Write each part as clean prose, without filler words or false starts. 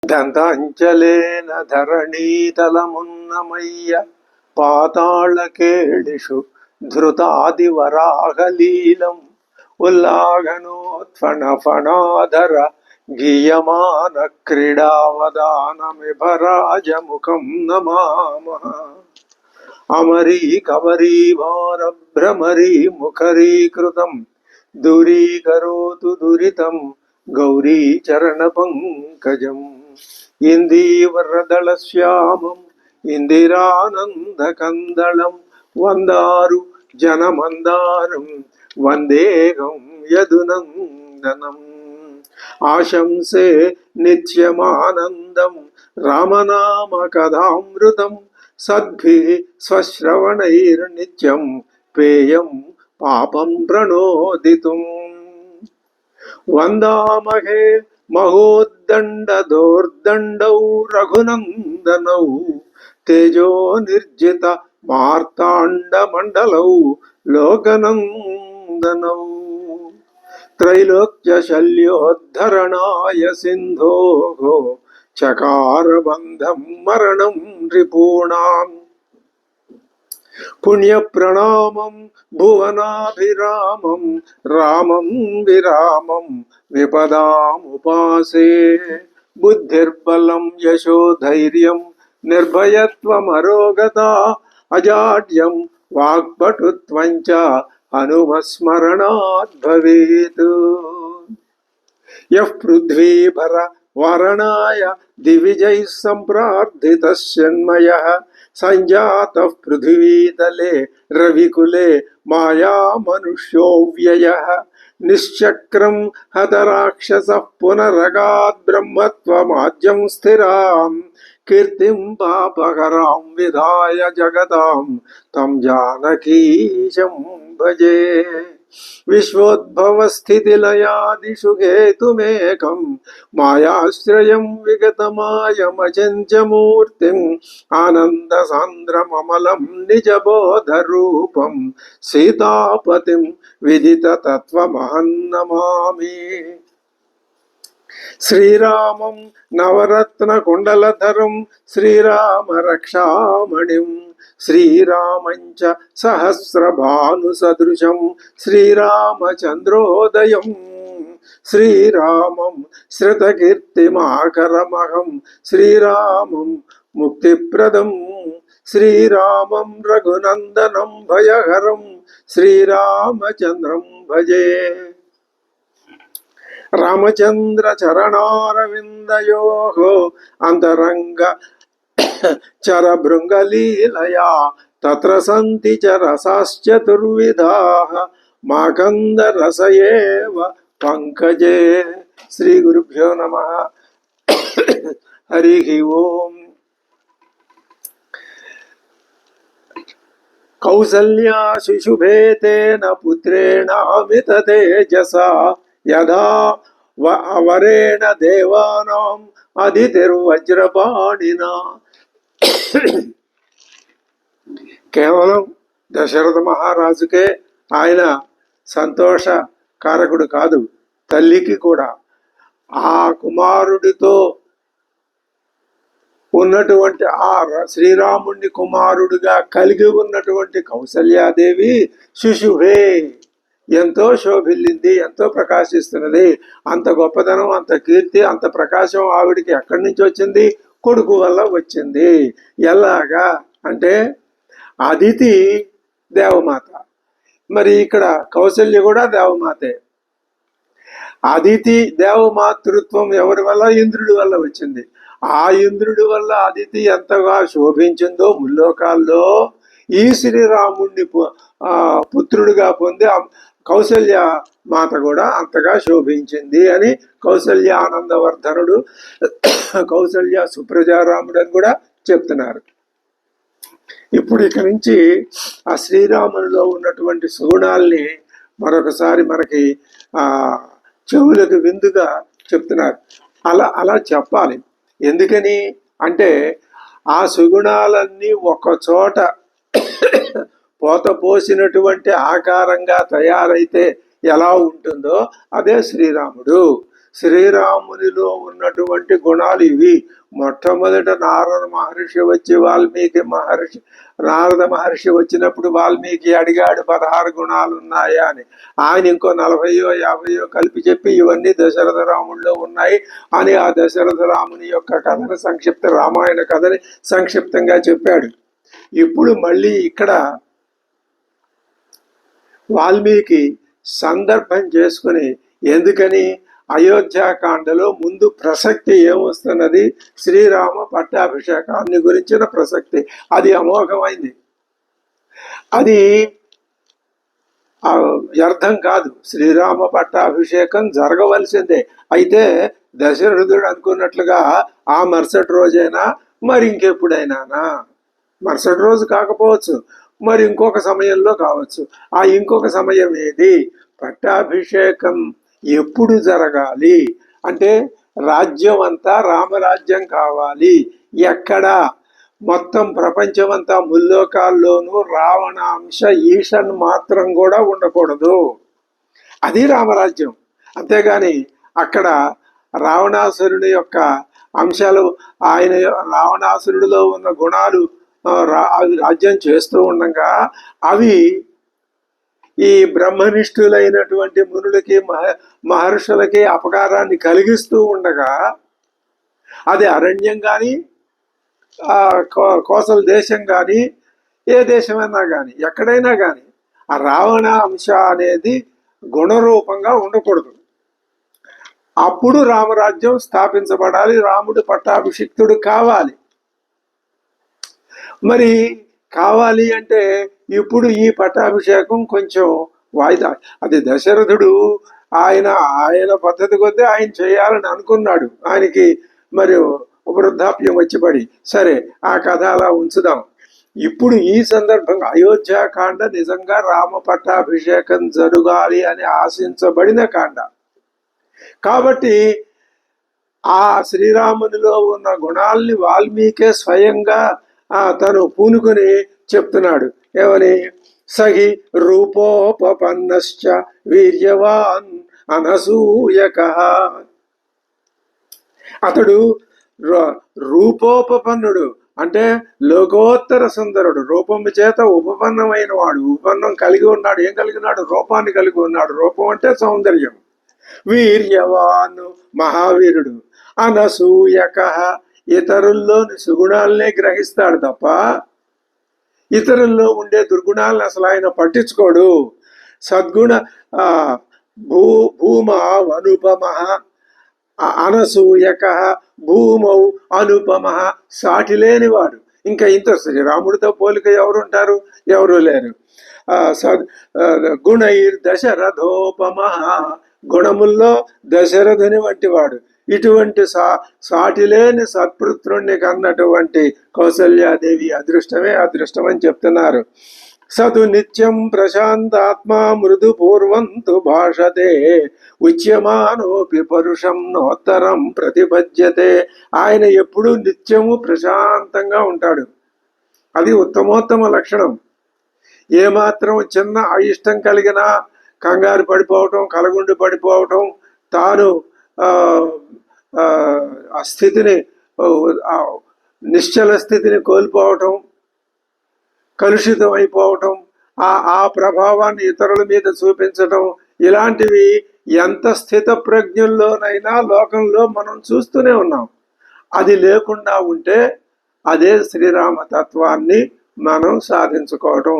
దంతాంచలేన ధరణీతలమున్నమయ్య పాతాళకేళిషు ధృతాదివరాహలీలం ఉల్లాఘనోత్ఫణఫణాధర గీయమాన క్రీడావదానమిభరాజముఖం నమామః. అమరీకవరీభారభ్రమరీ ముఖరీకృతం దూరీకరోతు దురితం గౌరీచరణపంకజం ఇందీవరదళశ్యామం ఇందిరానందకందళం వందారు జనమందారం వందేహం యదునందనం. ఆశంసే నిత్యమానందం రామనామ కథామృతం సద్భిః స్వశ్రవణైర్నిత్యం పేయం పాపం ప్రణోదితుం. వందామహే మహోద్దండదోర్దండౌ రఘునందనౌ తేజో నిర్జిత మార్తాండమండలౌ లోకనందనౌ త్రైలోక్యశల్యోద్ధరణాయ సింధోః చకారబంధం మరణం రిపూణాం. పుణ్యప్రణామం భువనాభిరామం రామం విరామం విపదాముపాసే. బుద్ధిర్బలం యశోధైర్యం నిర్భయత్వమరోగత అజాడ్యం వాక్పటుత్వం చ హనుమస్మరణాత్ భవేత్. యః పృథ్వీభర వారణాయ దివిజైః సంప్రార్థితస్యన్మయః సంజాతః పృథివీతలే రవికులే మాయామనుష్యో వ్యయః. నిశ్చక్రం హతరాక్షసః పునరగాద్ బ్రహ్మత్వమాద్యం స్థిరాం కీర్తిం పాపకరాం విధాయ జగతాం తం జానకీశం భజే. విశ్వోద్భవస్థితిలయాదిషు హేతుమేకం మాయాశ్రయం విగతమాయమచింత్యమూర్తిం ఆనందసాంద్రమమలం నిజబోధరూపం సీతాపతిం విదితతత్వమహన్నమామి. శ్రీరామం నవరత్నకుండలధరం శ్రీరామరక్షామణిం శ్రీరామంచ సహస్రభానుసదృశం శ్రీరామచంద్రోదయం. శ్రీరామం శ్రుతకీర్తిమాకరమహం శ్రీరామం ముక్తిప్రదం. శ్రీరామం రఘునందనం భయహరం శ్రీరామచంద్రం భజే. రామచంద్ర చరణారవిందయోః అంతరంగ చరభృంగలీలయా తత్ర సంతి చ రసాశ్చతుర్విధాః మాకందరస ఏవ పంకజే. శ్రీ గురుభ్యో నమః. హరి ఓం. కౌసల్యా శిశుభేతేన పుత్రేణామిత తేజసా యదా వరేణ దేవానాం అదితిర్వజ్రపాణినా. కేవలం దశరథ మహారాజుకే ఆయన సంతోష కారకుడు కాదు, తల్లికి కూడా. ఆ కుమారుడితో ఉన్నటువంటి ఆ శ్రీరాముడిని కుమారుడిగా కలిగి ఉన్నటువంటి కౌసల్యాదేవి శిశువే ఎంతో శోభిల్లింది, ఎంతో ప్రకాశిస్తున్నది. అంత గొప్పదనం, అంత కీర్తి, అంత ప్రకాశం ఆవిడికి ఎక్కడి నుంచి వచ్చింది? కొడుకు వల్ల వచ్చింది. ఎలాగా అంటే అదితి దేవమాత, మరి ఇక్కడ కౌసల్య కూడా దేవమాతే. అదితి దేవమాతృత్వం ఎవరి వల్ల? ఇంద్రుడి వల్ల వచ్చింది. ఆ ఇంద్రుడి వల్ల అదితి ఎంతగా శోభించిందో ముల్లోకాల్లో ఈ శ్రీరాముడిని పుత్రుడిగా పొంది కౌసల్య మాత కూడా అంతగా శోభించింది అని కౌసల్య ఆనందవర్ధనుడు, కౌసల్య సుప్రజారాముడు అని కూడా చెప్తున్నారు. ఇప్పుడు ఇక నుంచి ఆ శ్రీరామునిలో ఉన్నటువంటి సుగుణాల్ని మరొకసారి మనకి చెవులకు విందుగా చెప్తున్నారు. అలా చెప్పాలి. ఎందుకని అంటే ఆ సుగుణాలన్నీ ఒక చోట పోత పోసినటువంటి ఆకారంగా తయారైతే ఎలా ఉంటుందో అదే శ్రీరాముడు. శ్రీరామునిలో ఉన్నటువంటి గుణాలు ఇవి. మొట్టమొదట నారద మహర్షి వచ్చినప్పుడు వాల్మీకి అడిగాడు 16 గుణాలు ఉన్నాయా అని. ఆయన ఇంకో 40-50 కలిపి చెప్పి ఇవన్నీ దశరథ రాముల్లో ఉన్నాయి అని ఆ దశరథ రాముని యొక్క కథను రామాయణ కథని సంక్షిప్తంగా చెప్పాడు. ఇప్పుడు మళ్ళీ ఇక్కడ వాల్మీకి సందర్భం చేసుకుని, ఎందుకని అయోధ్యాకాండలో ముందు ప్రసక్తి ఏమొస్తున్నది, శ్రీరామ పట్టాభిషేకాన్ని గురించిన ప్రసక్తి. అది అమోఘమైంది, అది వ్యర్థం కాదు. శ్రీరామ పట్టాభిషేకం జరగవలసిందే. అయితే దశరథుడు అనుకున్నట్లుగా ఆ మరుసటి రోజైనా, మరి ఇంకెప్పుడైనానా, మరుసటి రోజు కాకపోవచ్చు, మరి ఇంకొక సమయంలో కావచ్చు. ఆ ఇంకొక సమయం ఏది? పట్టాభిషేకం ఎప్పుడు జరగాలి అంటే, రాజ్యం అంతా రామరాజ్యం కావాలి. ఎక్కడ? మొత్తం ప్రపంచమంతా ముల్లోకాల్లోనూ రావణ అంశ ఈషన్ మాత్రం కూడా ఉండకూడదు. అది రామరాజ్యం. అంతేగాని అక్కడ రావణాసురుని యొక్క అంశాలు, ఆయన రావణాసురుడిలో ఉన్న గుణాలు రాజ్యం చేస్తూ ఉండగా అవి ఈ బ్రహ్మనిష్ఠులైనటువంటి మునులకి మహర్షులకి అపకారాన్ని కలిగిస్తూ ఉండగా, అది అరణ్యం కానీ, కోసల దేశం కానీ, ఏ దేశమైనా కానీ, ఎక్కడైనా కానీ ఆ రావణ అంశ అనేది గుణరూపంగా ఉండకూడదు. అప్పుడు రామరాజ్యం స్థాపించబడాలి, రాముడు పట్టాభిషిక్తుడు కావాలి. మరి కావాలి అంటే ఇప్పుడు ఈ పట్టాభిషేకం కొంచెం వాయిదా. అది దశరథుడు ఆయన పద్ధతి కొద్దీ ఆయన చేయాలని అనుకున్నాడు. ఆయనకి మరి వృద్ధాప్యం వచ్చిపడి, సరే ఆ కథ అలా ఉంచుదాం. ఇప్పుడు ఈ సందర్భంగా అయోధ్యాకాండ నిజంగా రామ పట్టాభిషేకం జరగాలి అని ఆశించబడిన కాండ కాబట్టి ఆ శ్రీరామునిలో ఉన్న గుణాల్ని వాల్మీకే స్వయంగా తను పూనుకొని చెప్తున్నాడు. ఏమని? సహి రూపోపన్నశ్చ వీర్యవాన్ అనసూయక. అతడు రూపోపన్నుడు అంటే లోకోత్తర సుందరుడు, రూపము చేత ఉపపన్నమైన వాడు. ఉపపన్నం కలిగి ఉన్నాడు. ఏం కలిగి ఉన్నాడు? రూపాన్ని కలిగి ఉన్నాడు. రూపం అంటే సౌందర్యం. వీర్యవాన్ మహావీరుడు. అనసూయక ఇతరుల్లోని సుగుణాలనే గ్రహిస్తాడు తప్ప ఇతరుల్లో ఉండే దుర్గుణాలను అసలు ఆయన పట్టించుకోడు. సద్గుణ భూమ అనుపమ అనసూయక భూమౌ అనుపమ, సాటి లేనివాడు. ఇంకా ఇంత శ్రీరాముడితో పోలిక ఎవరుంటారు? ఎవరు లేరు. గుణైర్ దశరథోపమ, గుణముల్లో దశరథుని వంటి వాడు. ఇటువంటి సాటిలేని సత్పుత్రుణ్ణి కన్నటువంటి కౌసల్యాదేవి అదృష్టమే అదృష్టం అని చెప్తున్నారు. సతు నిత్యం ప్రశాంతాత్మ మృదు పూర్వంతు భాషతే ఉచ్యమానోపి పరుషం నోత్తరం ప్రతిపద్యతే. ఆయన ఎప్పుడూ నిత్యము ప్రశాంతంగా ఉంటాడు. అది ఉత్తమోత్తమ లక్షణం. ఏమాత్రం చిన్న అయిష్టం కలిగినా కంగారు పడిపోవటం, కలగుండి పడిపోవటం, తాను ఆ స్థితిని, నిశ్చల స్థితిని కోల్పోవటం, కలుషితం అయిపోవటం, ఆ ప్రభావాన్ని ఇతరుల మీద చూపించటం, ఇలాంటివి ఎంత స్థిత ప్రజ్ఞుల్లోనైనా లోకంలో మనం చూస్తూనే ఉన్నాం. అది లేకుండా ఉంటే అదే శ్రీరామతత్వాన్ని మనం సాధించుకోవటం.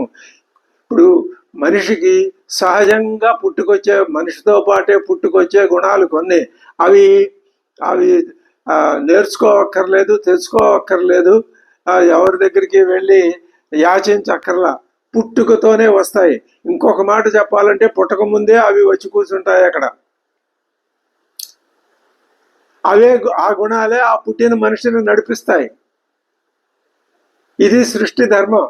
ఇప్పుడు మనిషికి సహజంగా పుట్టుకొచ్చే, మనిషితో పాటే పుట్టుకొచ్చే గుణాలు కొన్ని. అవి నేర్చుకోవక్కర్లేదు, తెచ్చుకోవక్కర్లేదు, ఎవరి దగ్గరికి వెళ్ళి యాచించక్కర్లా, పుట్టుకతోనే వస్తాయి. ఇంకొక మాట చెప్పాలంటే పుట్టక ముందే అవి వచ్చి కూర్చుంటాయి అక్కడ. ఆ గుణాలే ఆ పుట్టిన మనిషిని నడిపిస్తాయి. ఇది సృష్టి ధర్మం.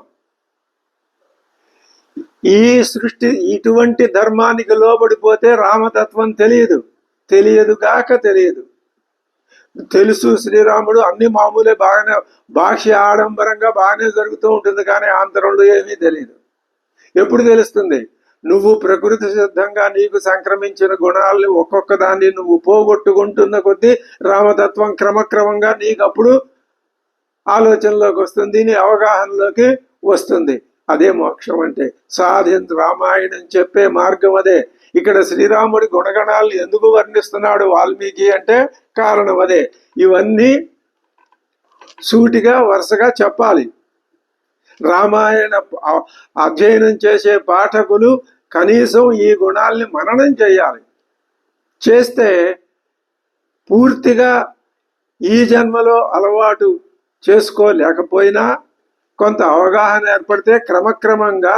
ఈ సృష్టి ఇటువంటి ధర్మానికి లోబడిపోతే రామతత్వం తెలియదు గాక తెలియదు. తెలుసు శ్రీరాముడు అన్ని మామూలే, బాగానే భాష్య ఆడంబరంగా బాగానే జరుగుతూ ఉంటుంది, కానీ ఆంతరంలో ఏమీ తెలియదు. ఎప్పుడు తెలుస్తుంది? నువ్వు ప్రకృతి సిద్ధంగా నీకు సంక్రమించిన గుణాలని ఒక్కొక్క దాన్ని నువ్వు పోగొట్టుకుంటున్న కొద్దీ రామతత్వం క్రమక్రమంగా నీకు అప్పుడు ఆలోచనలోకి వస్తుంది, నీ అవగాహనలోకి వస్తుంది. అదే మోక్షం అంటే. రామాయణం చెప్పే మార్గం అదే. ఇక్కడ శ్రీరాముడి గుణగణాలను ఎందుకు వర్ణిస్తున్నాడు వాల్మీకి అంటే కారణం అదే. ఇవన్నీ సూటిగా వరుసగా చెప్పాలి. రామాయణ అధ్యయనం చేసే పాఠకులు కనీసం ఈ గుణాల్ని మననం చేయాలి. చేస్తే పూర్తిగా ఈ జన్మలో అలవాటు చేసుకోలేకపోయినా కొంత అవగాహన ఏర్పడితే క్రమక్రమంగా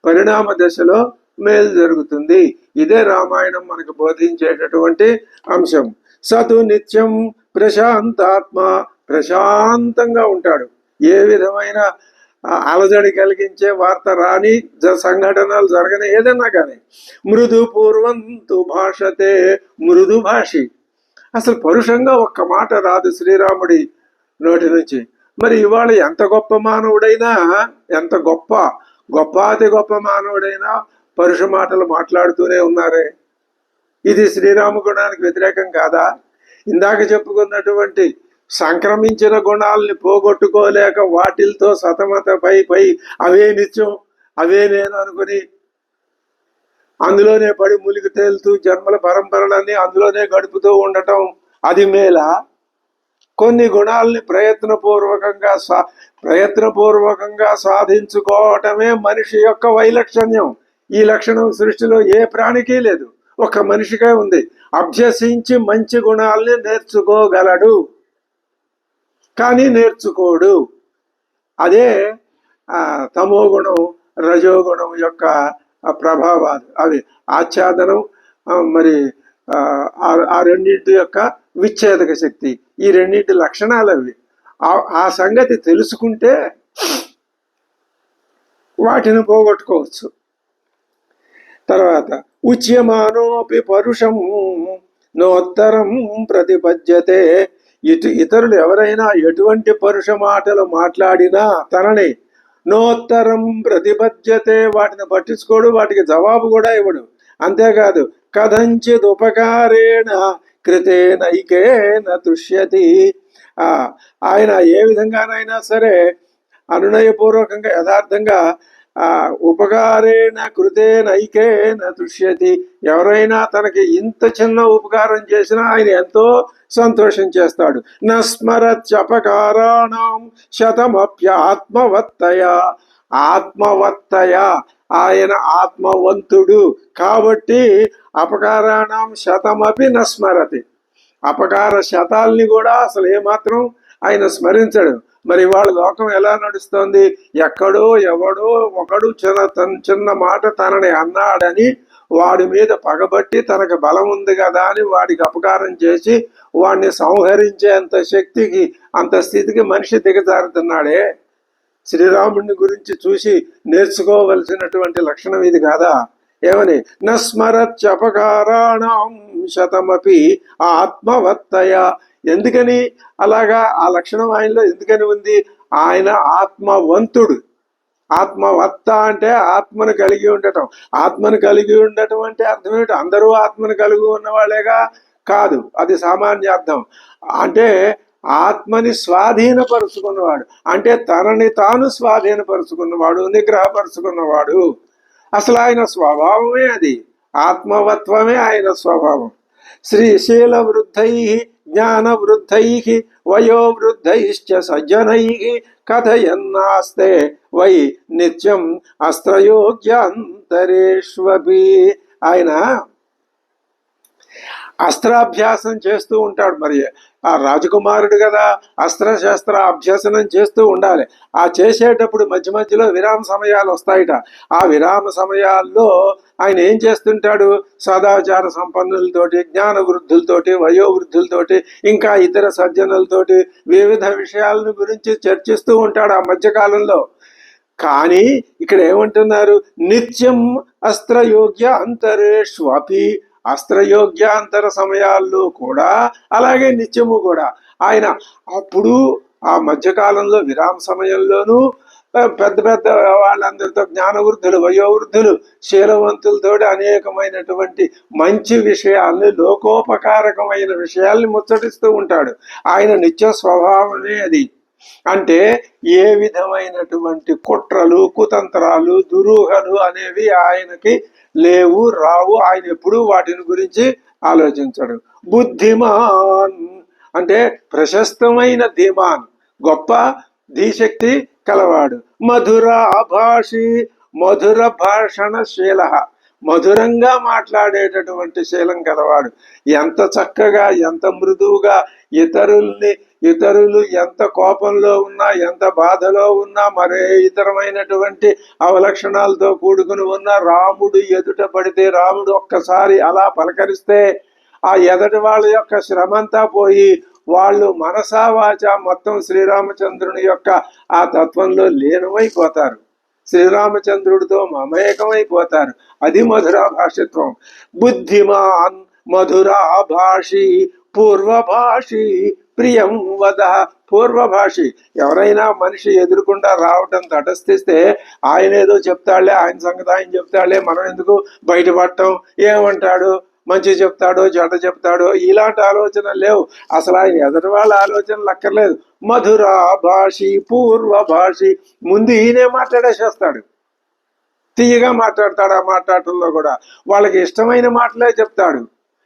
పరిణామ దశలో మేలు జరుగుతుంది. ఇదే రామాయణం మనకు బోధించేటటువంటి అంశం. సతు నిత్యం ప్రశాంతాత్మ, ప్రశాంతంగా ఉంటాడు. ఏ విధమైన అలజడి కలిగించే వార్త రాని, సంఘటనలు జరగని, ఏదన్నా కానీ మృదు పూర్వంతు భాషతే, మృదు భాషి. అసలు పరుషంగా ఒక్క మాట రాదు శ్రీరాముడి నోటి నుంచి. మరి ఇవాళ ఎంత గొప్ప మానవుడైనా, ఎంత అతి గొప్ప మానవుడైనా పరుష మాటలు మాట్లాడుతూనే ఉన్నారే. ఇది శ్రీరామ గుణానికి వ్యతిరేకం కాదా? ఇందాక చెప్పుకున్నటువంటి సంక్రమించిన గుణాలని పోగొట్టుకోలేక వాటిల్తో పై అవే నిత్యం, అవే నేను అనుకుని అందులోనే పడి ములిగి తేలుతూ జన్మల పరంపరలన్నీ అందులోనే గడుపుతూ ఉండటం అది మేలా? కొన్ని గుణాలని ప్రయత్నపూర్వకంగా సాధించుకోవటమే మనిషి యొక్క వైలక్షణ్యం. ఈ లక్షణం సృష్టిలో ఏ ప్రాణికి లేదు, ఒక మనిషికే ఉంది. అభ్యసించి మంచి గుణాలని నేర్చుకోగలడు, కానీ నేర్చుకోడు. అదే తమో గుణం, రజోగుణం యొక్క ప్రభావాలు. అవి ఆచ్ఛాదనం, మరి ఆ రెండింటి యొక్క విచ్ఛేదక శక్తి. ఈ రెండింటి లక్షణాలు అవి. ఆ సంగతి తెలుసుకుంటే వాటిని పోగొట్టుకోవచ్చు. తర్వాత ఉచ్యమానోపి పరుషం నోత్తరం ప్రతిపద్యతే. ఇతరులు ఎవరైనా ఎటువంటి పరుష మాటలు మాట్లాడినా తనని నోత్తరం ప్రతిపద్యతే, వాటిని పట్టించుకోడు, వాటికి జవాబు కూడా ఇవ్వడు. అంతేకాదు కథంచిత్ ఉపకారేణ కృతేనైకేన తుష్యతి. ఆయన ఏ విధంగానైనా సరే అనునయపూర్వకంగా యథార్థంగా ఉపకారేణ కృతేనైకేన తుష్యతి. ఎవరైనా తనకి ఇంత చిన్న ఉపకారం చేసినా ఆయన ఎంతో సంతోషం చేస్తాడు. నస్మరత్యపకారాణం శతమప్యాత్మవత్తయ. ఆయన ఆత్మవంతుడు కాబట్టి అపకారాణం శతమపి నస్మరతి. అపకార శతాల్ని కూడా అసలు ఏమాత్రం ఆయన స్మరించడు. మరి వాళ్ళ లోకం ఎలా నడుస్తోంది? ఎక్కడో ఎవడో ఒకడు చిన్న మాట తనని అన్నాడని వాడి మీద పగబట్టి తనకు బలం ఉంది కదా అని వాడికి అపకారం చేసి వాడిని సంహరించేంత శక్తికి, అంత స్థితికి మనిషి దిగజారుతున్నాడే. శ్రీరాముడిని గురించి చూసి నేర్చుకోవలసినటువంటి లక్షణం ఇది కాదా? ఏమని? నస్మరత్యపకారాణం శతమపి ఆత్మవత్తయ. ఎందుకని అలాగా ఆ లక్షణం ఆయనలో ఎందుకని ఉంది? ఆయన ఆత్మవంతుడు. ఆత్మవత్త అంటే ఆత్మను కలిగి ఉండటం. ఆత్మను కలిగి ఉండటం అంటే అర్థం ఏంటి? అందరూ ఆత్మను కలిగి ఉన్నవాళ్ళేగా? కాదు, అది సామాన్యార్థం. అంటే ఆత్మని స్వాధీనపరుచుకున్నవాడు, అంటే తనని తాను స్వాధీనపరుచుకున్నవాడు, నిగ్రహపరుచుకున్నవాడు. అసలు ఆయన స్వభావమే అది. ఆత్మవత్వమే ఆయన స్వభావం. శ్రీశీల వృద్ధై జ్ఞాన వృద్ధై వయోవృద్ధైశ్చ సజ్జనై కథయన్నాస్తే వై నిత్యం అస్త్రయోగ్యాంతరేష్వపి. ఆయన అస్త్రాభ్యాసం చేస్తూ ఉంటాడు. మరి ఆ రాజకుమారుడు కదా, అస్త్రశస్త్ర అభ్యసనం చేస్తూ ఉండాలి. ఆ చేసేటప్పుడు మధ్య మధ్యలో విరామ సమయాలు వస్తాయిట. ఆ విరామ సమయాల్లో ఆయన ఏం చేస్తుంటాడు? సదాచార సంపన్నులతోటి, జ్ఞాన వృద్ధులతోటి, వయోవృద్ధులతోటి, ఇంకా ఇతర సజ్జనులతోటి వివిధ విషయాలను గురించి చర్చిస్తూ ఉంటాడు ఆ మధ్యకాలంలో. కానీ ఇక్కడ ఏమంటున్నారు? నిత్యం అస్త్రయోగ్య అంతరేష్వపి. అస్త్రయోగ్యాంతర సమయాల్లో కూడా, అలాగే నిత్యము కూడా ఆయన అప్పుడు ఆ మధ్యకాలంలో విరామ సమయంలోనూ పెద్ద పెద్ద వాళ్ళందరితో, జ్ఞానవృద్ధులు, వయోవృద్ధులు, శీలవంతులతో అనేకమైనటువంటి మంచి విషయాల్ని, లోకోపకారకమైన విషయాల్ని ముచ్చటిస్తూ ఉంటాడు. ఆయన నిత్య స్వభావమే అది. అంటే ఏ విధమైనటువంటి కుట్రలు, కుతంత్రాలు, దురూహలు అనేవి ఆయనకి లేవు, రావు. ఆయన ఎప్పుడూ వాటిని గురించి ఆలోచించడు. బుద్ధిమాన్ అంటే ప్రశస్తమైన ధీమాన్, గొప్ప ధీశక్తి కలవాడు. మధురాభాషి మధుర భాషణశీల, మధురంగా మాట్లాడేటటువంటి శీలం కలవాడు. ఎంత చక్కగా, ఎంత మృదువుగా ఇతరులు ఎంత కోపంలో ఉన్నా, ఎంత బాధలో ఉన్నా, మరే ఇతరమైనటువంటి అవలక్షణాలతో కూడుకుని ఉన్న రాముడు ఎదుట పడితే, రాముడు ఒక్కసారి అలా పలకరిస్తే ఆ ఎదటి వాళ్ళ యొక్క శ్రమంతా పోయి వాళ్ళు మనసా వాచ మొత్తం శ్రీరామచంద్రుని యొక్క ఆ తత్వంలో లీనమైపోతారు, శ్రీరామచంద్రుడితో మమేకమైపోతారు. అది మధురాభాషిత్వం. బుద్ధిమాన్ మధురాభాషి పూర్వభాషి ప్రియం వద. పూర్వభాషి, ఎవరైనా మనిషి ఎదురుకుండా రావటం తటస్థిస్తే ఆయన ఏదో చెప్తాడులే, ఆయన సంగతి ఆయన చెప్తాడులే, మనం ఎందుకు బయటపడటం, ఏమంటాడు, మంచి చెప్తాడో చెడ్డ చెప్తాడో, ఇలాంటి ఆలోచనలు లేవు. అసలు ఆయన ఎదుటి వాళ్ళ ఆలోచనలు అక్కర్లేదు. మధురాభాషి పూర్వభాషి, ముందు ఈయనే మాట్లాడేసేస్తాడు, తీయగా మాట్లాడతాడు. ఆ మాట్లాడటంలో కూడా వాళ్ళకి ఇష్టమైన మాటలే చెప్తాడు.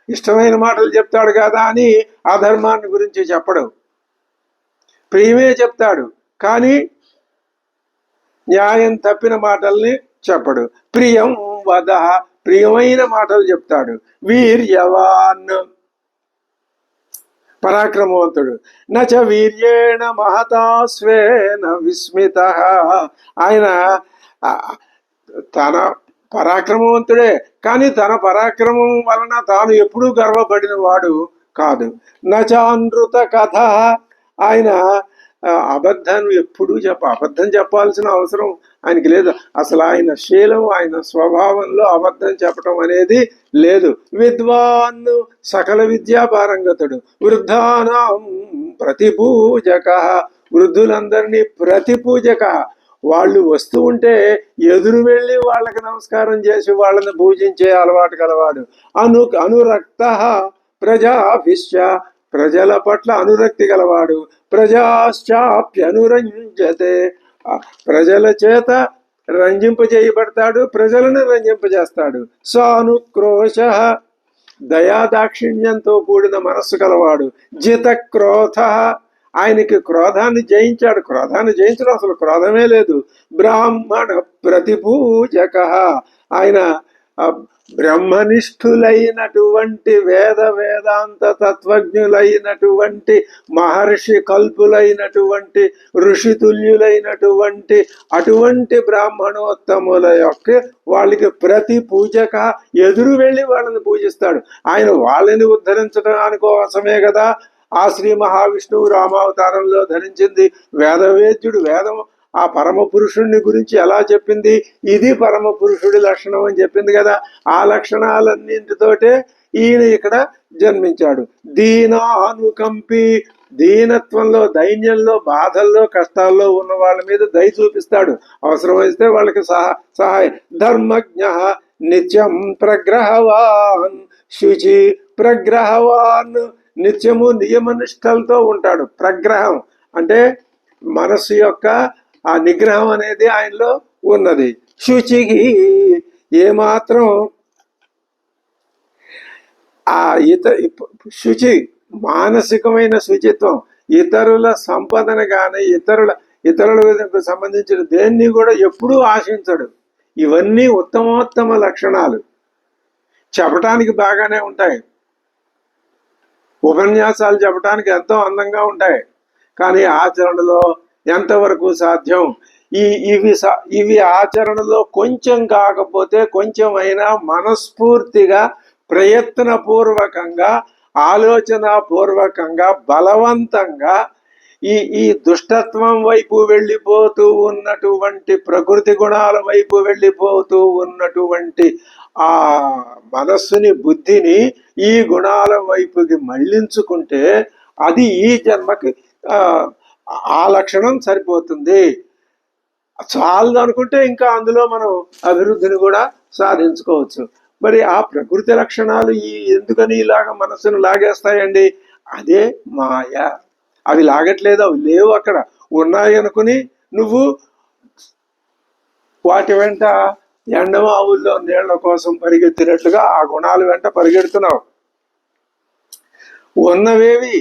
ఇష్టమైన మాటలు చెప్తాడు కదా అని అధర్మాన్ని గురించి చెప్పడు, ప్రియమే చెప్తాడు. కానీ న్యాయం తప్పిన మాటల్ని చెప్పడు. ప్రియం వద, ప్రియమైన మాటలు చెప్తాడు. వీర్యవాన్, పరాక్రమవంతుడు. నచ వీర్యేణ మహతాస్వేన విస్మిత, ఆయన తన పరాక్రమవంతుడే, కానీ తన పరాక్రమం వలన తాను ఎప్పుడూ గర్వపడిన వాడు కాదు. నచానృత కథ, ఆయన అబద్ధాన్ని ఎప్పుడూ అబద్ధం చెప్పాల్సిన అవసరం ఆయనకి లేదు. అసలు ఆయన శీలం, ఆయన స్వభావంలో అబద్ధం చెప్పటం అనేది లేదు. విద్వాన్, సకల విద్యాపారంగతుడు. వృద్ధానాం ప్రతిపూజక, వృద్ధులందరినీ ప్రతిపూజక. వాళ్ళు వస్తూ ఉంటే ఎదురు వెళ్ళి వాళ్ళకి నమస్కారం చేసి వాళ్ళని పూజించే అలవాటు కలవాడు. అనురక్త ప్రజాభిశ్చ, ప్రజల పట్ల అనురక్తి గలవాడు. ప్రజాశ్చాప్యనురంజతే, ప్రజల చేత రంజింపజేయబడతాడు, ప్రజలను రంజింపజేస్తాడు. సానుక్రోశ, దయాదాక్షిణ్యంతో కూడిన మనస్సు కలవాడు. జితక్రోధ, ఆయనకి క్రోధాన్ని జయించాడు. క్రోధాన్ని జయించడం, అసలు క్రోధమే లేదు. బ్రాహ్మణ ప్రతిపూజక, ఆయన బ్రహ్మనిష్ఠులైనటువంటి వేదాంత తత్వజ్ఞులైనటువంటి మహర్షి కల్పులైనటువంటి ఋషితుల్యులైనటువంటి అటువంటి బ్రాహ్మణోత్తముల యొక్క వాళ్ళకి ప్రతి పూజక, ఎదురు వెళ్ళి వాళ్ళని పూజిస్తాడు. ఆయన వాళ్ళని ఉద్ధరించడం కోసమే కదా ఆ శ్రీ మహావిష్ణువు రామావతారంలో ధరించింది. వేదవేద్యుడు, వేదం ఆ పరమ పురుషుడిని గురించి ఎలా చెప్పింది, ఇది పరమ పురుషుడి లక్షణం అని చెప్పింది కదా. ఆ లక్షణాలన్నింటితోటే ఈయన ఇక్కడ జన్మించాడు. దీనానుకంపి, దీనత్వంలో, దైన్యంలో, బాధల్లో, కష్టాల్లో ఉన్న వాళ్ళ మీద దయ చూపిస్తాడు. అవసరమైతే వాళ్ళకి సహాయం. ధర్మజ్ఞ నిత్యం ప్రగ్రహవాన్ శుచి, ప్రగ్రహవాన్ నిత్యము నియమనిష్టలతో ఉంటాడు. ప్రగ్రహం అంటే మనస్సు యొక్క ఆ నిగ్రహం అనేది ఆయనలో ఉన్నది. శుచికి ఏమాత్రం ఆ శుచి, మానసికమైన శుచిత్వం, ఇతరుల సంపదన కానీ ఇతరులకు సంబంధించిన దేన్ని కూడా ఎప్పుడూ ఆశించడు. ఇవన్నీ ఉత్తమోత్తమ లక్షణాలు. చెప్పటానికి బాగానే ఉంటాయి, ఉపన్యాసాలు చెప్పడానికి ఎంతో అందంగా ఉంటాయి, కానీ ఆచరణలో ఎంతవరకు సాధ్యం? ఇవి ఆచరణలో కొంచెం కాకపోతే కొంచెమైనా మనస్ఫూర్తిగా, ప్రయత్నపూర్వకంగా, ఆలోచనాపూర్వకంగా, బలవంతంగా ఈ దుష్టత్వం వైపు వెళ్ళిపోతూ ఉన్నటువంటి, ప్రకృతి గుణాల వైపు వెళ్ళిపోతూ ఉన్నటువంటి ఆ మనస్సుని, బుద్ధిని ఈ గుణాల వైపుకి మళ్లించుకుంటే అది ఈ జన్మకి ఆ లక్షణం సరిపోతుంది. చాలదు అనుకుంటే ఇంకా అందులో మనం అభివృద్ధిని కూడా సాధించుకోవచ్చు. మరి ఆ ప్రకృతి లక్షణాలు ఎందుకని ఇలాగ మనసును లాగేస్తాయండి? అదే మాయ. అవి లాగట్లేదు, అవి లేవు, అక్కడ ఉన్నాయి అనుకుని నువ్వు వాటి వెంట ఎండమావుల్లో నీళ్ల కోసం పరిగెత్తినట్లుగా ఆ గుణాల వెంట పరిగెడుతున్నావు. ఉన్నవేవి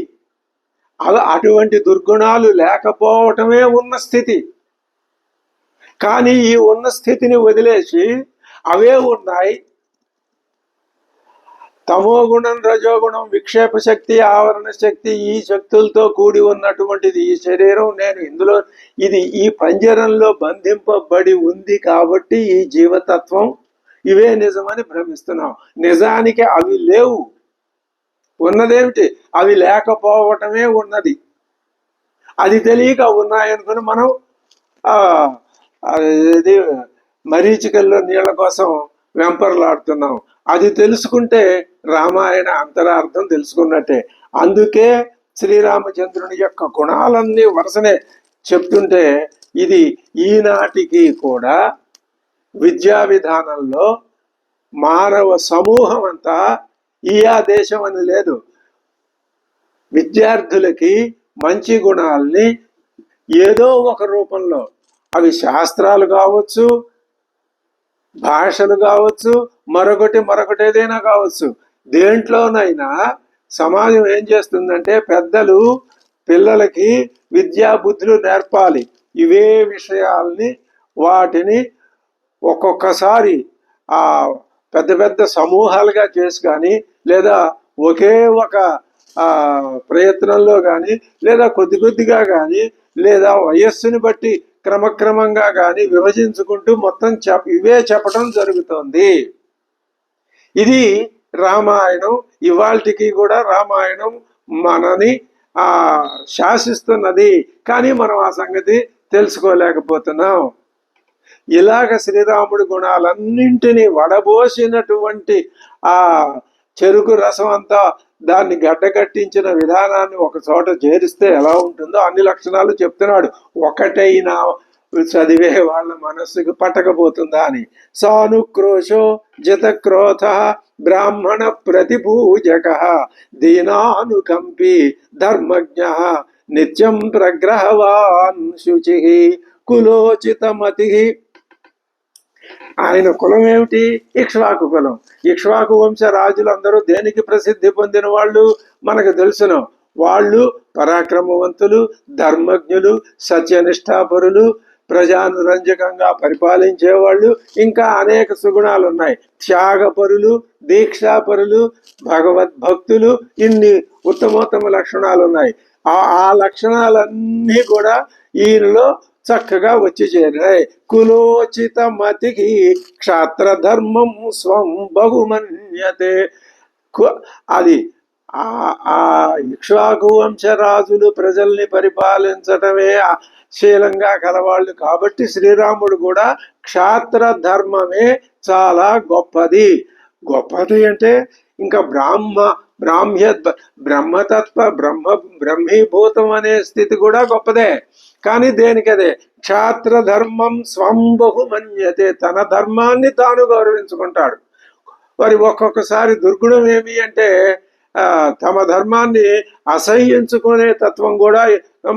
అవి అటువంటి దుర్గుణాలు లేకపోవటమే ఉన్న స్థితి. కానీ ఈ ఉన్న స్థితిని వదిలేసి అవే ఉన్నాయి, తమో గుణం, రజోగుణం, విక్షేప శక్తి, ఆవరణ శక్తి, ఈ శక్తులతో కూడి ఉన్నటువంటిది ఈ శరీరం. నేను ఇందులో ఇది ఈ పంజరంలో బంధింపబడి ఉంది కాబట్టి ఈ జీవతత్వం ఇవే నిజమని భ్రమిస్తున్నాం. నిజానికి అవి లేవు. ఉన్నదేమిటి? అవి లేకపోవటమే ఉన్నది. అది తెలియక ఉన్నాయనుకుని మనం ఇది మరీచికల్లో నీళ్ల కోసం వెంపర్లాడుతున్నాం. అది తెలుసుకుంటే రామాయణ అంతరార్థం తెలుసుకున్నట్టే. అందుకే శ్రీరామచంద్రుని యొక్క గుణాలన్నీ వరుసనే చెప్తుంటే ఇది ఈనాటికి కూడా విద్యా విధానంలో మానవ సమూహం అంతా ఈ దేశం అని లేదు, విద్యార్థులకి మంచి గుణాల్ని ఏదో ఒక రూపంలో, అవి శాస్త్రాలు కావచ్చు, భాషలు కావచ్చు, మరొకటి ఏదైనా కావచ్చు, దేంట్లోనైనా సమాజం ఏం చేస్తుందంటే పెద్దలు పిల్లలకి విద్యా బుద్ధులు నేర్పాలి. ఇవే విషయాల్ని వాటిని ఒక్కొక్కసారి ఆ పెద్ద పెద్ద సమూహాలుగా చేసి కానీ, లేదా ఒకే ఒక ప్రయత్నంలో కానీ, లేదా కొద్దిగా కానీ, లేదా వయస్సుని బట్టి క్రమక్రమంగా కానీ విభజించుకుంటూ మొత్తం ఇవే చెప్పడం జరుగుతోంది. ఇది రామాయణం. ఇవాళకి కూడా రామాయణం మనని శాసిస్తున్నది, కానీ మనం ఆ సంగతి తెలుసుకోలేకపోతున్నాం. ఇలాగ శ్రీరాముడి గుణాలన్నింటినీ వడబోసినటువంటి ఆ చెరుకు రసం అంతా దాన్ని గడ్డకట్టించిన విధానాన్ని ఒక చోట చేరిస్తే ఎలా ఉంటుందో అన్ని లక్షణాలు చెప్తున్నాడు. ఒకటైనా చదివే వాళ్ళ మనస్సుకు పట్టకపోతుందా అని. సానుక్రోశో జతక్రోధ బ్రాహ్మణ ప్రతిపూజక దీనానుకంపి ధర్మజ్ఞ నిత్యం ప్రగ్రహవాన్ శుచి కులోచితమతి. ఆయన కులం ఏమిటి? ఇక్ష్వాకు కులం. ఇక్ష్వాకు వంశ రాజులందరూ దేనికి ప్రసిద్ధి పొందిన వాళ్ళు మనకు తెలుసును. వాళ్ళు పరాక్రమవంతులు, ధర్మజ్ఞులు, సత్యనిష్టాపరులు, ప్రజానురంజకంగా పరిపాలించేవాళ్ళు, ఇంకా అనేక సుగుణాలు ఉన్నాయి. త్యాగపరులు, దీక్షాపరులు, భగవద్భక్తులు, ఇన్ని ఉత్తమోత్తమ లక్షణాలు ఉన్నాయి. ఆ లక్షణాలన్నీ కూడా ఈయనలో చక్కగా వచ్చి చేరాయి. కులోచిత మతికి క్షాత్రధర్మం స్వం బహుమన్యతే. అది ఆ ఇక్ష్వాకు వంశరాజులు ప్రజల్ని పరిపాలించటమే శీలంగా కలవాళ్ళు కాబట్టి శ్రీరాముడు కూడా క్షాత్ర ధర్మమే చాలా గొప్పది. గొప్పది అంటే ఇంకా బ్రహ్మతత్వ బ్రహ్మీభూతం అనే స్థితి కూడా గొప్పదే. కానీ దేనికదే క్షాత్ర ధర్మం స్వం బహుమన్యతే, తన ధర్మాన్ని తాను గౌరవించుకుంటాడు. మరి ఒక్కొక్కసారి దుర్గుణం ఏమి అంటే తమ ధర్మాన్ని అసహ్యించుకునే తత్వం కూడా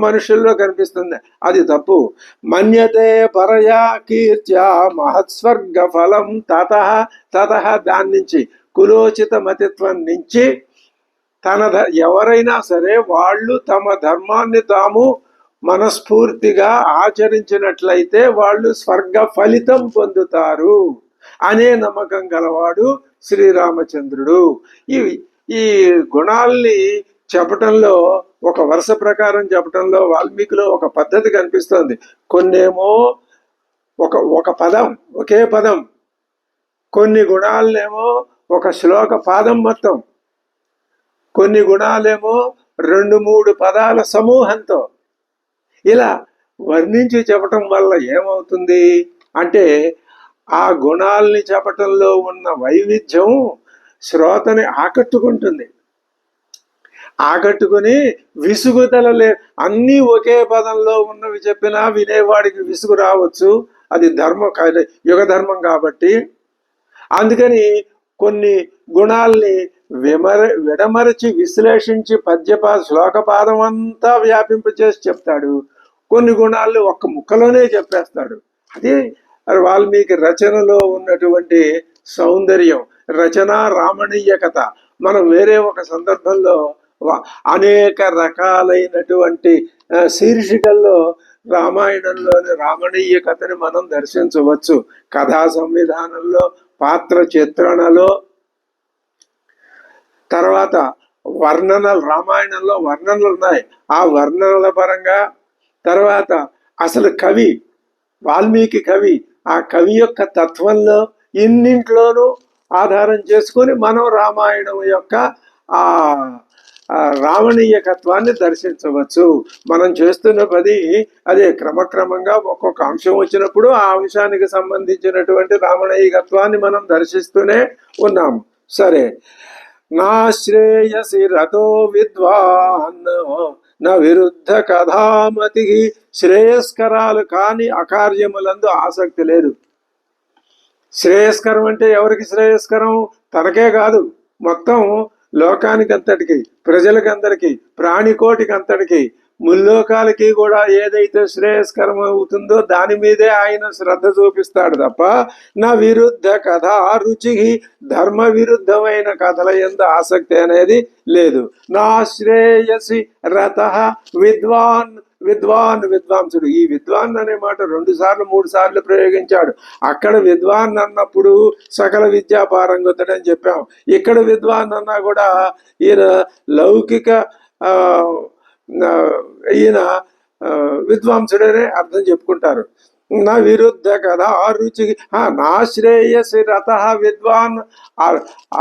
మనుషుల్లో కనిపిస్తుంది. అది తప్పు. మన్యతే పరయా కీర్త్యా మహత్స్వర్గ ఫలం తత దాని నుంచి కులోచిత మతిత్వం నుంచి ఎవరైనా సరే వాళ్ళు తమ ధర్మాన్ని తాము మనస్ఫూర్తిగా ఆచరించినట్లయితే వాళ్ళు స్వర్గ ఫలితం పొందుతారు అనే నమ్మకం గలవాడు శ్రీరామచంద్రుడు. ఈ గుణాల్ని చెప్పటంలో ఒక వరుస ప్రకారం చెప్పటంలో వాల్మీకిలో ఒక పద్ధతి కనిపిస్తుంది. కొన్నేమో ఒక పదం, ఒకే పదం, కొన్ని గుణాలనేమో ఒక శ్లోక పాదం మొత్తం, కొన్ని గుణాలేమో 2-3 పదాల సమూహంతో ఇలా వర్ణించి చెప్పటం వల్ల ఏమవుతుంది అంటే ఆ గుణాల్ని చెప్పటంలో ఉన్న వైవిధ్యం శ్రోతని ఆకట్టుకుంటుంది. ఆకట్టుకుని విసుగుదలలే అన్నీ ఒకే పదంలో ఉన్నవి చెప్పినా వినేవాడికి విసుగు రావచ్చు. అది ధర్మం, యుగ ధర్మం కాబట్టి. అందుకని కొన్ని గుణాల్ని విడమరచి విశ్లేషించి శ్లోకపాదం అంతా వ్యాపింపచేసి చెప్తాడు. కొన్ని గుణాలు ఒక్క ముక్కలోనే చెప్పేస్తాడు. అదే వాల్మీకి రచనలో ఉన్నటువంటి సౌందర్యం, రచన రామణీయ కథ. మనం వేరే ఒక సందర్భంలో అనేక రకాలైనటువంటి శీర్షికల్లో రామాయణంలోని రామణీయ కథని మనం దర్శించవచ్చు. కథా సంవిధానంలో, పాత్ర చిత్రణలో, తర్వాత వర్ణనలు, రామాయణంలో వర్ణనలు ఉన్నాయి, ఆ వర్ణనల పరంగా. తర్వాత అసలు కవి, వాల్మీకి కవి, ఆ కవి యొక్క తత్వంలో ఇన్నింట్లోనూ ఆధారం చేసుకొని మనం రామాయణం యొక్క ఆ రామణీయకత్వాన్ని దర్శించవచ్చు. మనం చేస్తున్న పది అదే. క్రమక్రమంగా ఒక్కొక్క అంశం వచ్చినప్పుడు ఆ అంశానికి సంబంధించినటువంటి రామణీయకత్వాన్ని మనం దర్శిస్తూనే ఉన్నాము. సరే, నా శ్రేయసి రతో విద్వాన్ నా విరుద్ధ కథామతి. శ్రేయస్కరాలు కాని అకార్యములందు ఆసక్తి లేదు. శ్రేయస్కరం అంటే ఎవరికి శ్రేయస్కరం? తనకే కాదు, మొత్తం లోకానికి అంతటికి, ప్రజలకి అందరికి, ప్రాణికోటికి అంతటికి, ముల్లోకాలకి కూడా ఏదైతే శ్రేయస్కరం అవుతుందో దాని మీదే ఆయన శ్రద్ధ చూపిస్తాడు తప్ప నా విరుద్ధ కథ రుచి, ధర్మ విరుద్ధమైన కథల యందు ఆసక్తి అనేది లేదు. నా శ్రేయసి రత విద్వాన్. విద్వాంసుడు. ఈ విద్వాన్ అనే మాట 2 సార్లు 3 సార్లు ప్రయోగించాడు. అక్కడ విద్వాన్ అన్నప్పుడు సకల విద్యా పారంగతుడని చెప్పాం. ఇక్కడ విద్వాన్ అన్నా కూడా ఈయన లౌకిక ఈయన విద్వాంసుడనే అర్థం చెప్పుకుంటారు. నా విరుద్ధ కదా రుచికి నా శ్రేయసి రత విద్వాన్.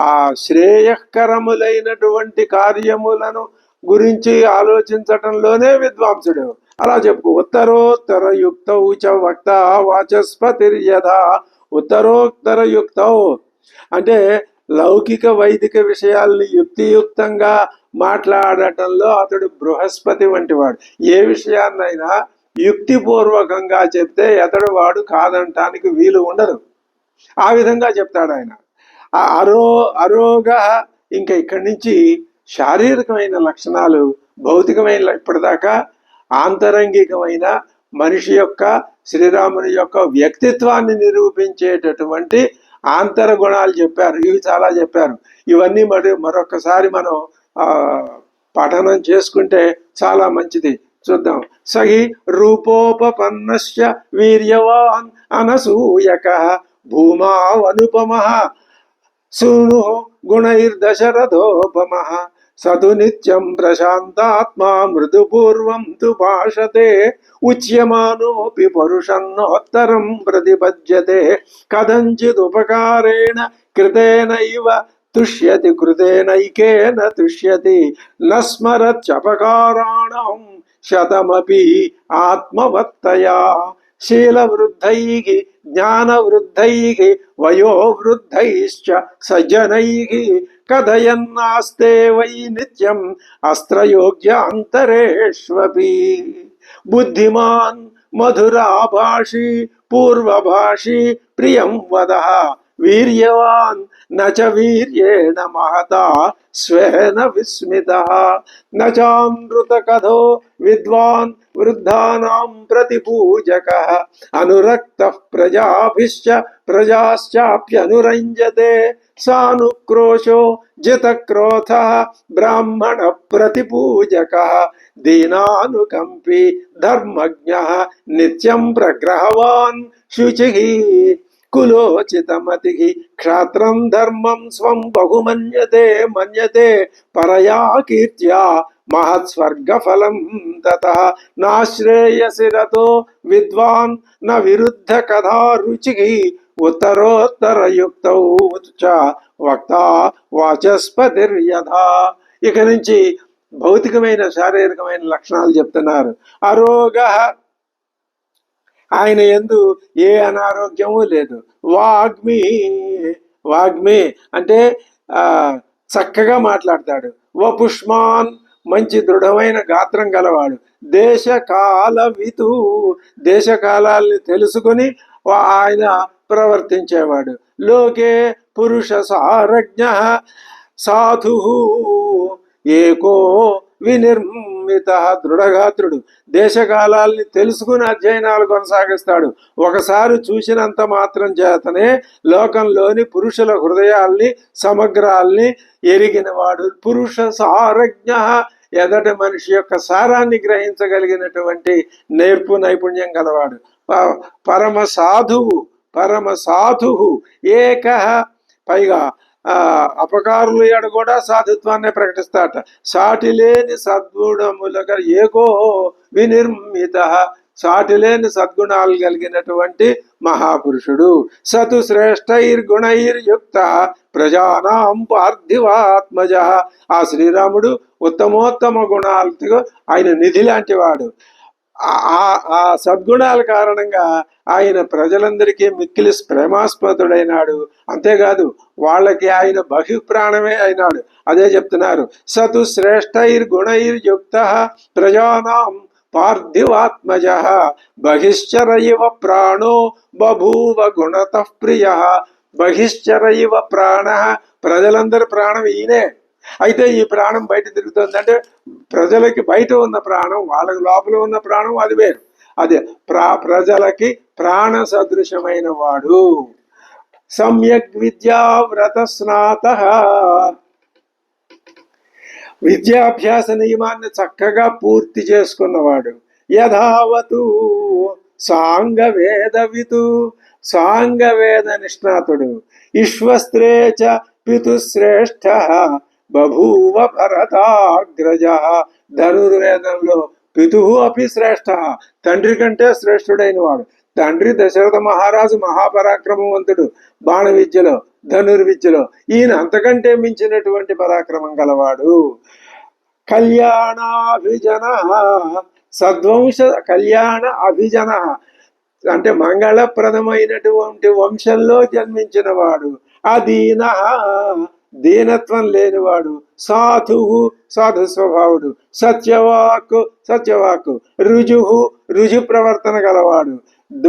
ఆ శ్రేయకరములైనటువంటి కార్యములను గురించి ఆలోచించటంలోనే విద్వాంసుడు. అలా చెప్పుకో. ఉత్తరోత్తర యుక్త వక్త వాచస్పతిర్యథ. ఉత్తరోత్తర యుక్త అంటే లౌకిక వైదిక విషయాల్ని యుక్తియుక్తంగా మాట్లాడటంలో అతడు బృహస్పతి వంటి వాడు. ఏ విషయాన్నైనా యుక్తిపూర్వకంగా చెప్తే ఎతడు వాడు కాదంటానికి వీలు ఉండదు. ఆ విధంగా చెప్తాడు ఆయన. అరోగ. ఇంకా ఇక్కడి నుంచి శారీరకమైన లక్షణాలు, భౌతికమైన, ఇప్పటిదాకా ఆంతరంగికమైన మనిషి యొక్క, శ్రీరాముని యొక్క వ్యక్తిత్వాన్ని నిరూపించేటటువంటి ఆంతర గుణాలు చెప్పారు. ఇవి చాలా చెప్పారు. ఇవన్నీ మరొకసారి మనం పఠనం చేసుకుంటే చాలా మంచిది. చూద్దాం. సహి రూపోపన్నస్య వీర్యవాన్ అనసూయక భూమావనుపమ సూను గుణైర్దశరథోపమ సతు నిత్యం ప్రశాంతాత్మా మృదుపూర్వం తు భాషతే ఉచ్యమానోపి పరుషన్నోత్తరం ప్రతిపద్యతే కథంచిదుపకారేణ కృతేనైవ తుష్యతి కృతేనైకేన తుష్యతి నస్మరత్యపకారాణం శతమపి ఆత్మవత్తయా శీలవృద్ధైః జ్ఞానవృద్ధైః వయోవృద్ధైశ్చ సజ్జనైః కథయన్నాస్తే వై నిత్యం అస్త్రయోగ్యాంతరేష్వపి బుద్ధిమాన్ మధురాభాషి పూర్వభాషి ప్రియం వదః వీర్యవాన్ నచ వీర్యేణ మహతా స్వేన విస్మితః నచామృత కథో విద్వాన్ వృద్ధానాం ప్రతిపూజకః అనురక్తః ప్రజాభిశ్చ ప్రజాశ్చాప్యనురంజతే సానుక్రోశో జితక్రోధః బ్రాహ్మణ ప్రతిపూజకః దీనానుకంపి ధర్మజ్ఞః నిత్యం ప్రగ్రహవాన్ శుచిః కులోచితమతి క్షాత్రం ధర్మం స్వం బహుమన్యతే పరయా కీర్త్యా మహత్స్వర్గఫలం తతః నాశ్రేయసి రతో విద్వాన్ న విరుద్ధ కథా రుచిః ఉత్తరోత్తర యుక్తౌ చ వక్త వాచస్పతిర్యథా. ఇక నుంచి భౌతికమైన శారీరకమైన లక్షణాలు చెప్తున్నారు. అరోగ, ఆయన యందు ఏ అనారోగ్యము లేదు. వాగ్మి అంటే చక్కగా మాట్లాడతాడు. వపుష్మాన్, మంచి దృఢమైన గాత్రం గలవాడు. దేశకాల వితు, దేశకాలాల్ని తెలుసుకుని ఆయన ప్రవర్తించేవాడు. లోకే పురుష సారజ్ఞ సాధు ఏకో వినిర్మిత, దృఢగాత్రుడు. దేశకాలాల్ని తెలుసుకుని అధ్యయనాలు కొనసాగిస్తాడు. ఒకసారి చూసినంత మాత్రం చేతనే లోకంలోని పురుషుల హృదయాల్ని సమగ్రాల్ని ఎరిగినవాడు. పురుష సారజ్ఞ, ఎదటి మనిషి యొక్క సారాన్ని గ్రహించగలిగినటువంటి నేర్పు నైపుణ్యం గలవాడు. పరమ సాధువు, పరమ సాధువు ఏక, పైగా అపకారులు ఎడ కూడా సాధుత్వాన్ని ప్రకటిస్తాట. సాటి లేని సద్గుణములుగా ఏకో వినిర్మిత, సాటి లేని సద్గుణాలు కలిగినటువంటి మహాపురుషుడు. సతు శ్రేష్టైర్గుణైర్యుక్త ప్రజానాం పార్థివాత్మజ, ఆ శ్రీరాముడు ఉత్తమోత్తమ గుణాలతో ఆయన నిధి లాంటి వాడు. ఆ సద్గుణాల కారణంగా ఆయన ప్రజలందరికీ మిక్కిలి ప్రేమాస్పదుడైనాడు. అంతేకాదు వాళ్ళకి ఆయన బహిప్రాణమే అయినాడు. అదే చెప్తున్నారు, సతు శ్రేష్టైర్గుణైర్యుక్త ప్రజానాం పార్థివాత్మజ బహిశ్చర ఇవ ప్రాణో బభూవ గుణతః ప్రియ. బహిశ్చర ఇవ ప్రాణ, ప్రజలందరి ప్రాణం ఈయనే. అయితే ఈ ప్రాణం బయట తిరుగుతుందంటే ప్రజలకి బయట ఉన్న ప్రాణం, వాళ్ళకి లోపల ఉన్న ప్రాణం అది వేరు. అదే ప్రజలకి ప్రాణ సదృశమైన వాడు. సమ్యక్ విద్యావ్రత స్నాత, విద్యాభ్యాస నియమాన్ని చక్కగా పూర్తి చేసుకున్నవాడు. యథావతు సాంగవేదవితు, సాంగవేద నిష్ణాతుడు. విశ్వస్త్రేచ పితుశ్రేష్ఠ బభూవ భరతాగ్రజ, ధనుర్వేదంలో పితు అపి శ్రేష్ఠ, తండ్రి కంటే శ్రేష్ఠుడైన వాడు. తండ్రి దశరథ మహారాజు మహాపరాక్రమవంతుడు బాణ విద్యలో, ధనుర్విద్యలో. ఈయన అంతకంటే మించినటువంటి పరాక్రమం గలవాడు. కళ్యాణాభిజన, సద్వంశ కళ్యాణ అభిజన అంటే మంగళప్రదమైనటువంటి వంశంలో జన్మించిన వాడు. అదీన, దీనత్వం లేనివాడు. సాధువు, సాధు స్వభావుడు. సత్యవాక్కు, సత్యవాక్కు. రుజువు, రుజు ప్రవర్తన గలవాడు.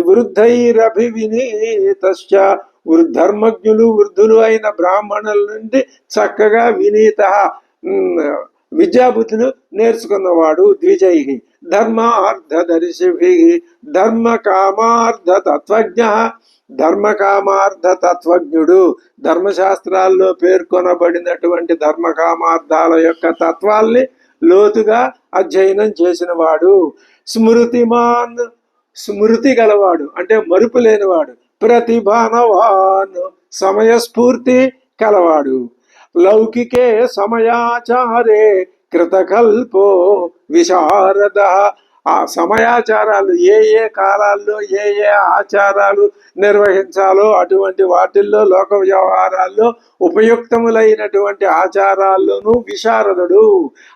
వృద్ధైరభివినీతశ్చ, ధర్మజ్ఞులు వృద్ధులు అయిన బ్రాహ్మణుల నుండి చక్కగా వినీత విద్యాబుద్ధులు నేర్చుకున్నవాడు. ద్విజై ధర్మార్థదర్శిభి, ధర్మ కామార్థ తత్వజ్ఞ, ధర్మకామార్థ తత్వజ్ఞుడు. ధర్మశాస్త్రాల్లో పేర్కొనబడినటువంటి ధర్మకామార్థాల యొక్క తత్వాల్ని లోతుగా అధ్యయనం చేసినవాడు. స్మృతిమాన్, స్మృతి గలవాడు అంటే మరుపు లేనివాడు. ప్రతిభానవాన్, సమయస్ఫూర్తి కలవాడు. లౌకికే సమయాచారే కృతకల్పో విశారద, ఆ సమయాచారాలు ఏ ఏ కాలాల్లో ఏ ఏ ఆచారాలు నిర్వహించాలో అటువంటి వాటిల్లో, లోక వ్యవహారాల్లో ఉపయుక్తములైనటువంటి ఆచారాల్లోనూ విశారదుడు.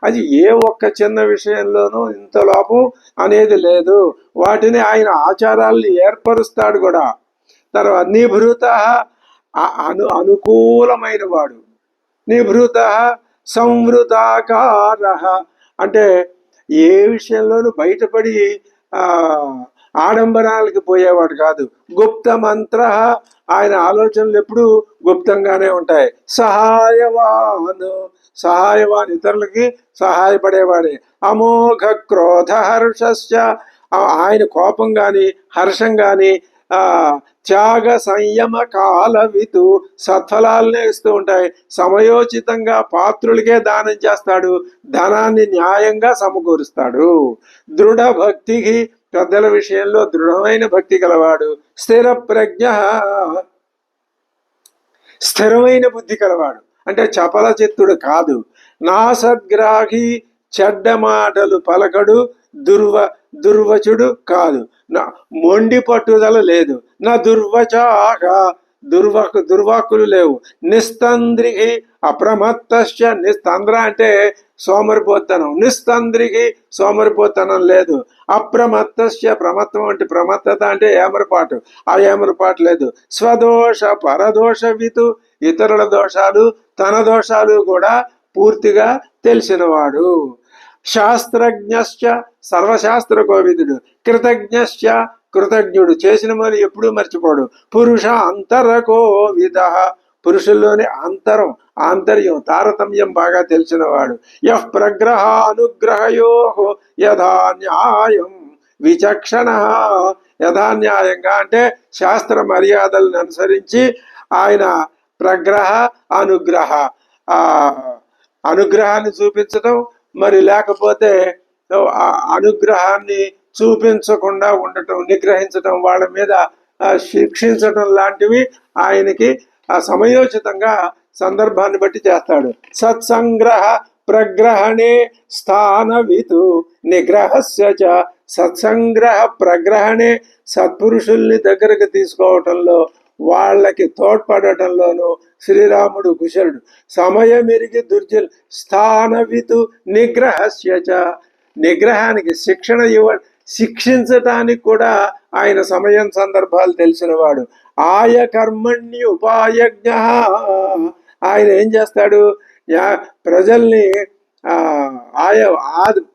అది ఏ ఒక్క చిన్న విషయంలోనూ ఇంత లోపం అనేది లేదు. వాటిని ఆయన ఆచారాల్ని ఏర్పరుస్తాడు కూడా. తర్వాత నిభృత, అనుకూలమైన వాడు. నిభృత సంవృతాకార అంటే ఏ విషయంలోనూ బయటపడి ఆడంబరాలకి పోయేవాడు కాదు. గుప్త మంత్ర, ఆయన ఆలోచనలు ఎప్పుడు గుప్తంగానే ఉంటాయి. సహాయవాన్, సహాయవాన్ ఇతరులకి సహాయపడేవాడే. అమోఘ క్రోధ హర్షస్య, ఆయన కోపం కానీ హర్షం కానీ త్యాగ సంయమ కాలవితు, సత్ఫలాలనే ఇస్తూ ఉంటాయి. సమయోచితంగా పాత్రులకే దానం చేస్తాడు. ధనాన్ని న్యాయంగా సమకూరుస్తాడు. దృఢ భక్తికి, పెద్దల విషయంలో దృఢమైన భక్తి గలవాడు. స్థిర ప్రజ్ఞ, స్థిరమైన బుద్ధి కలవాడు అంటే చపల చిత్తుడు కాదు. నాసద్గ్రాహి, చెడ్డ మాటలు పలకడు. దుర్వచుడు కాదు. మొండి పట్టుదల లేదు. నా దుర్వచాక, దుర్వాకులు లేవు. నిస్తంద్రికి అప్రమత్తశ్చ, నిస్తంద్ర అంటే సోమరిపోతనం. నిస్తంద్రికి సోమరిపోతనం లేదు. అప్రమత్తశ్చ, ప్రమత్తం అంటే ప్రమత్తత అంటే ఏమరపాటు, ఆ ఏమరపాటు లేదు. స్వదోష పరదోష వితు, ఇతరుల దోషాలు తన దోషాలు కూడా పూర్తిగా తెలిసినవాడు. శాస్త్రజ్ఞశ్చ సర్వశాస్త్ర కోవిదుడు, కృతజ్ఞశ్చ కృతజ్ఞుడు, చేసిన మరి ఎప్పుడూ మర్చిపోడు, పురుష అంతరకోవిద పురుషుల్లోని ఆంతర్యం తారతమ్యం బాగా తెలిసినవాడు, యః ప్రగ్రహ అనుగ్రహయో యథా న్యాయం విచక్షణ యథాన్యాయంగా అంటే శాస్త్ర మర్యాదలను అనుసరించి ఆయన ప్రగ్రహ అనుగ్రహ అనుగ్రహాన్ని చూపించడం, మరి లేకపోతే అనుగ్రహాన్ని చూపించకుండా ఉండటం, నిగ్రహించటం, వాళ్ళ మీద శిక్షించటం లాంటివి ఆయనకి సమయోచితంగా సందర్భాన్ని బట్టి చేస్తాడు. సత్సంగ్రహ ప్రగ్రహణే స్థానవితు నిగ్రహస్య చ సత్సంగ్రహ ప్రగ్రహణే సత్పురుషుల్ని దగ్గరకు తీసుకోవటంలో వాళ్ళకి తోడ్పడటంలోనూ శ్రీరాముడు కుశలుడు. సమయమెరిగి దుర్జల్ స్థానవితు నిగ్రహస్య చ నిగ్రహానికి శిక్షించటానికి కూడా ఆయన సమయం సందర్భాలు తెలిసినవాడు. ఆయ కర్మణ్యుపాయజ్ఞ ఆయన ఏం చేస్తాడు, ప్రజల్ని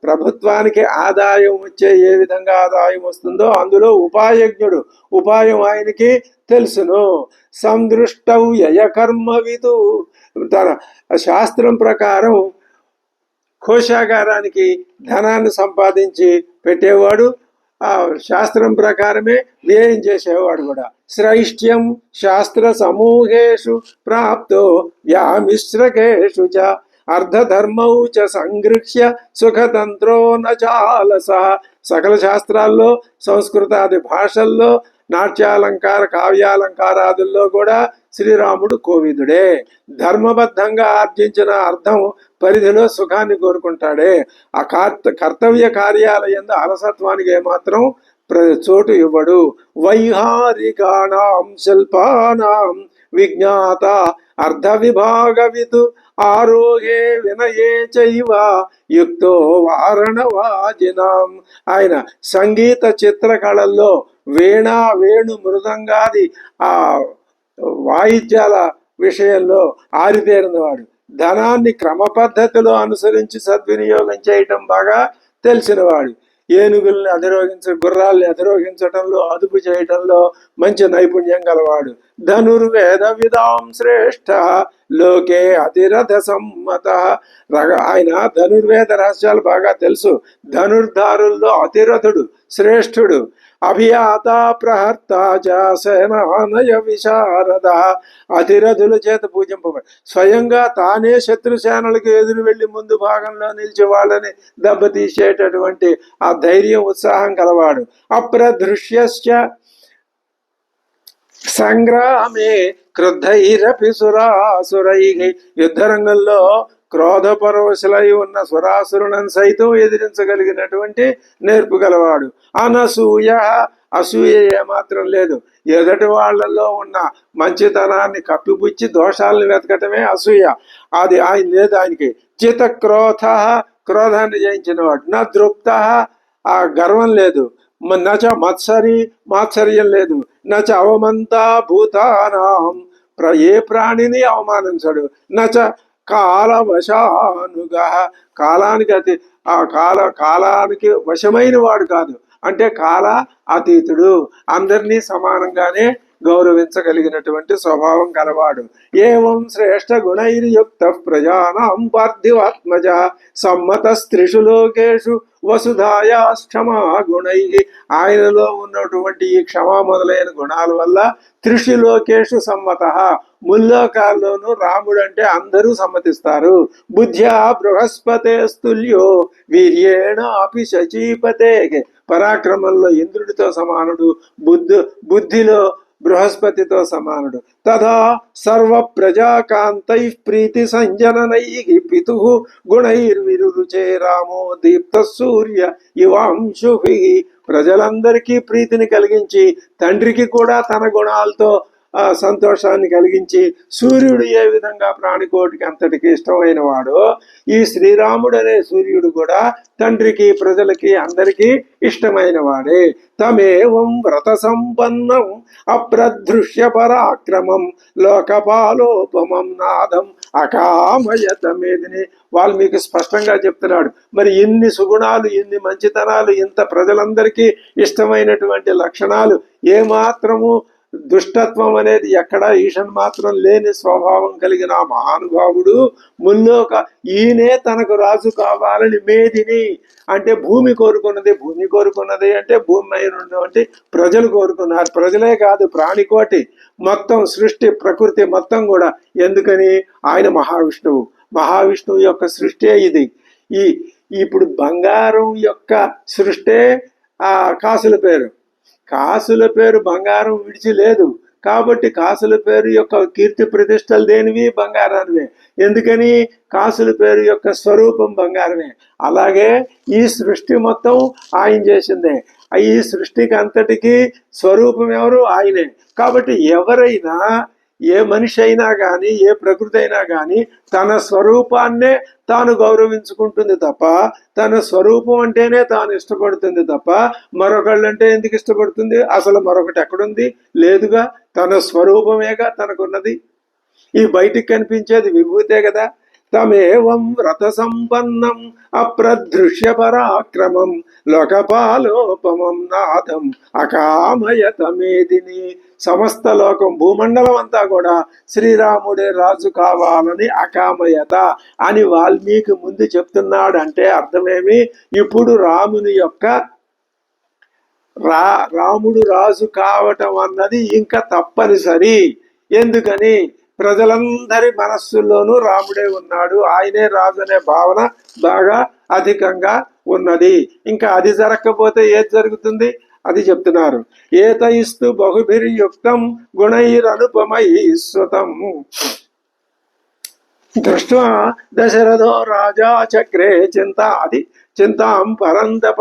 ప్రభుత్వానికి ఆదాయం వచ్చే ఏ విధంగా ఆదాయం వస్తుందో అందులో ఉపాయజ్ఞుడు, ఉపాయం ఆయనకి తెలుసును. సందృష్టౌ యయకర్మవిదు తన శాస్త్రం ప్రకారం కోశాగారానికి ధనాన్ని సంపాదించి పెట్టేవాడు, శాస్త్రం ప్రకారమే వ్యయం చేసేవాడు కూడా. శ్రైష్ట్యం శాస్త్ర సమూహేషు ప్రాప్తో వ్యామిశ్రకేషు చ అర్ధధర్మౌ చ సంగృహ్య సుఖతంత్రో నాలస సకల శాస్త్రాల్లో సంస్కృతాది భాషల్లో నాట్యాలంకార కావ్యాలంకారాదుల్లో కూడా శ్రీరాముడు కోవిదుడే. ధర్మబద్ధంగా ఆర్జించిన అర్థం పరిధిలో సుఖాన్ని కోరుకుంటాడే. ఆ కర్తవ్య కార్యాలయందు అలసత్వానికి ఏమాత్రం చోటు ఇవ్వడు. వైహారికాణం శిల్పానాం విజ్ఞాత అర్ధ విభాగవితు ఆరోగ్యే వినయే చైవ యుక్తో వారణవాజినాం ఆయన సంగీత చిత్రకళల్లో వీణ వేణు మృదంగాది వాయిద్యాల విషయంలో ఆరితేరినవాడు. ధనాన్ని క్రమ పద్ధతిలో అనుసరించి సద్వినియోగం చేయటం బాగా తెలిసినవాడు. ఏనుగుల్ని గుర్రాల్ని అధిరోహించటంలో అదుపు చేయటంలో మంచి నైపుణ్యం గలవాడు. ధనుర్వేద విదాం శ్రేష్ఠ లోకే అతిరథ సమ్మత ఆయన ధనుర్వేద రహస్యాలు బాగా తెలుసు. ధనుర్ధారుల్లో అతిరథుడు శ్రేష్ఠుడు. అభియాత ప్రహర్త సేనానయ విశారద అతిరథుల చేత పూజింపబడి స్వయంగా తానే శత్రుసేనలకు ఎదురు వెళ్లి ముందు భాగంలో నిలిచి వాళ్ళని దెబ్బతీసేటటువంటి ఆ ధైర్యం ఉత్సాహం కలవాడు. అప్రదృశ్యశ్చ సంగ్రామే క్రుద్ధైరపి సురాసురై యుద్ధరంగంలో క్రోధపరవశులై ఉన్న సురాసురులను సైతం ఎదిరించగలిగినటువంటి నేర్పు గలవాడు. అనసూయ అసూయ ఏమాత్రం లేదు. ఎదటి వాళ్లలో ఉన్న మంచితనాన్ని కప్పిపుచ్చి దోషాలను వెతకటమే అసూయ. అది ఆయన లేదు ఆయనకి. చిత క్రోధాన్ని జయించినవాడు. నా దృప్త ఆ గర్వం లేదు. నచ మాత్సర్యం లేదు. నచ అవమంతా భూతానాం ఏ ప్రాణిని అవమానించడు. నచ కాలవశానుగా కాలానికి కాలానికి వశమైన వాడు కాదు, అంటే కాల అతీతుడు, అందరినీ సమానంగానే గౌరవించగలిగినటువంటి స్వభావం కలవాడు. ఏవం శ్రేష్ఠ గుణైర్యుక్త ప్రజానాం పార్థివాత్మజ సమ్మత స్త్రిషు లోకేషు వసుధాయాక్షమా గుణై ఆయనలో ఉన్నటువంటి ఈ క్షమా మొదలైన గుణాల వల్ల త్రిషు లోకేషు సమ్మత ముల్లోకాల్లోనూ రాముడు అంటే అందరూ సమ్మతిస్తారు. బుద్ధ్యా బృహస్పతే స్తుల్యో వీర్యేణ అపి శచీపతే పరాక్రమంలో ఇంద్రుడితో సమానుడు, బుద్ధిలో బృహస్పతితో సమానుడు. తథా సర్వ ప్రజాకాంతై ప్రీతి సంజననై పితు గుణైర్విరుచే రామో దీప్త సూర్య ఇవాంశుభి ప్రజలందరికీ ప్రీతిని కలిగించి తండ్రికి కూడా తన గుణాలతో సంతోషాన్ని కలిగించి సూర్యుడు ఏ విధంగా ప్రాణికోటికి అంతటికి ఇష్టమైన వాడో ఈ శ్రీరాముడు అనే సూర్యుడు కూడా తండ్రికి ప్రజలకి అందరికీ ఇష్టమైన వాడే. తమేవం వ్రత సంపన్నం అప్రదృశ్య పరాక్రమం లోకపాలోపమం నాదం అకామయత మేదిని. వాల్మీకి స్పష్టంగా చెప్తున్నాడు. మరి ఇన్ని సుగుణాలు, ఇన్ని మంచితనాలు, ఇంత ప్రజలందరికీ ఇష్టమైనటువంటి లక్షణాలు, ఏమాత్రము దుష్టత్వం అనేది ఎక్కడ ఈషన్ మాత్రం లేని స్వభావం కలిగిన ఆ మహానుభావుడు ముల్లోక ఈయనే తనకు రాజు కావాలని మేదిని అంటే భూమి కోరుకున్నది. భూమి కోరుకున్నది అంటే భూమి అయిన ఉన్నటువంటి ప్రజలు కోరుకున్నారు. ప్రజలే కాదు, ప్రాణికోటి మొత్తం, సృష్టి ప్రకృతి మొత్తం కూడా. ఎందుకని? ఆయన మహావిష్ణువు. మహావిష్ణువు యొక్క సృష్టి ఇది. ఈ ఇప్పుడు బంగారం యొక్క సృష్టే ఆ కాసుల పేరు. కాసుల పేరు బంగారం విడిచి లేదు. కాబట్టి కాసుల పేరు యొక్క కీర్తి ప్రతిష్టలు దేనివి? బంగారానివే. ఎందుకని? కాసుల పేరు యొక్క స్వరూపం బంగారమే. అలాగే ఈ సృష్టి మొత్తం ఆయన చేసిందే. ఈ సృష్టికి అంతటికి స్వరూపం ఎవరు? ఆయనే. కాబట్టి ఎవరైనా, ఏ మనిషి అయినా కానీ, ఏ ప్రకృతి అయినా కానీ తన స్వరూపాన్నే తాను గౌరవించుకుంటుంది తప్ప, తన స్వరూపం అంటేనే తాను ఇష్టపడుతుంది తప్ప మరొకళ్ళంటే ఎందుకు ఇష్టపడుతుంది? అసలు మరొకటి ఎక్కడుంది? లేదుగా. తన స్వరూపమేగా తనకున్నది. ఈ బయటికి కనిపించేది విభూతే కదా. తమేవం వ్రత సంపన్నం అప్రదృశ్య పరాక్రమం లోకపాలోపమం నాథం అకామయత మేదిని. సమస్త లోకం, భూమండలం అంతా కూడా శ్రీరాముడే రాజు కావాలని అకామయత అని వాల్మీకి ముందు చెప్తున్నాడు. అంటే అర్థమేమి? ఇప్పుడు రాముని యొక్క రాముడు రాజు కావటం అన్నది ఇంకా తప్పనిసరి. ఎందుకని? ప్రజలందరి మనస్సుల్లోనూ రాముడే ఉన్నాడు, ఆయనే రాజు అనే భావన బాగా అధికంగా ఉన్నది. ఇంకా అది జరగకపోతే ఏది జరుగుతుంది? అది చెప్తున్నారు. ఏతయిస్తు బహుభిర్యుక్తం గుణైరనుపమైస్వతం దృష్ట్వా దశరథో రాజా చక్రే చింత. అది చింతాం పరంతప.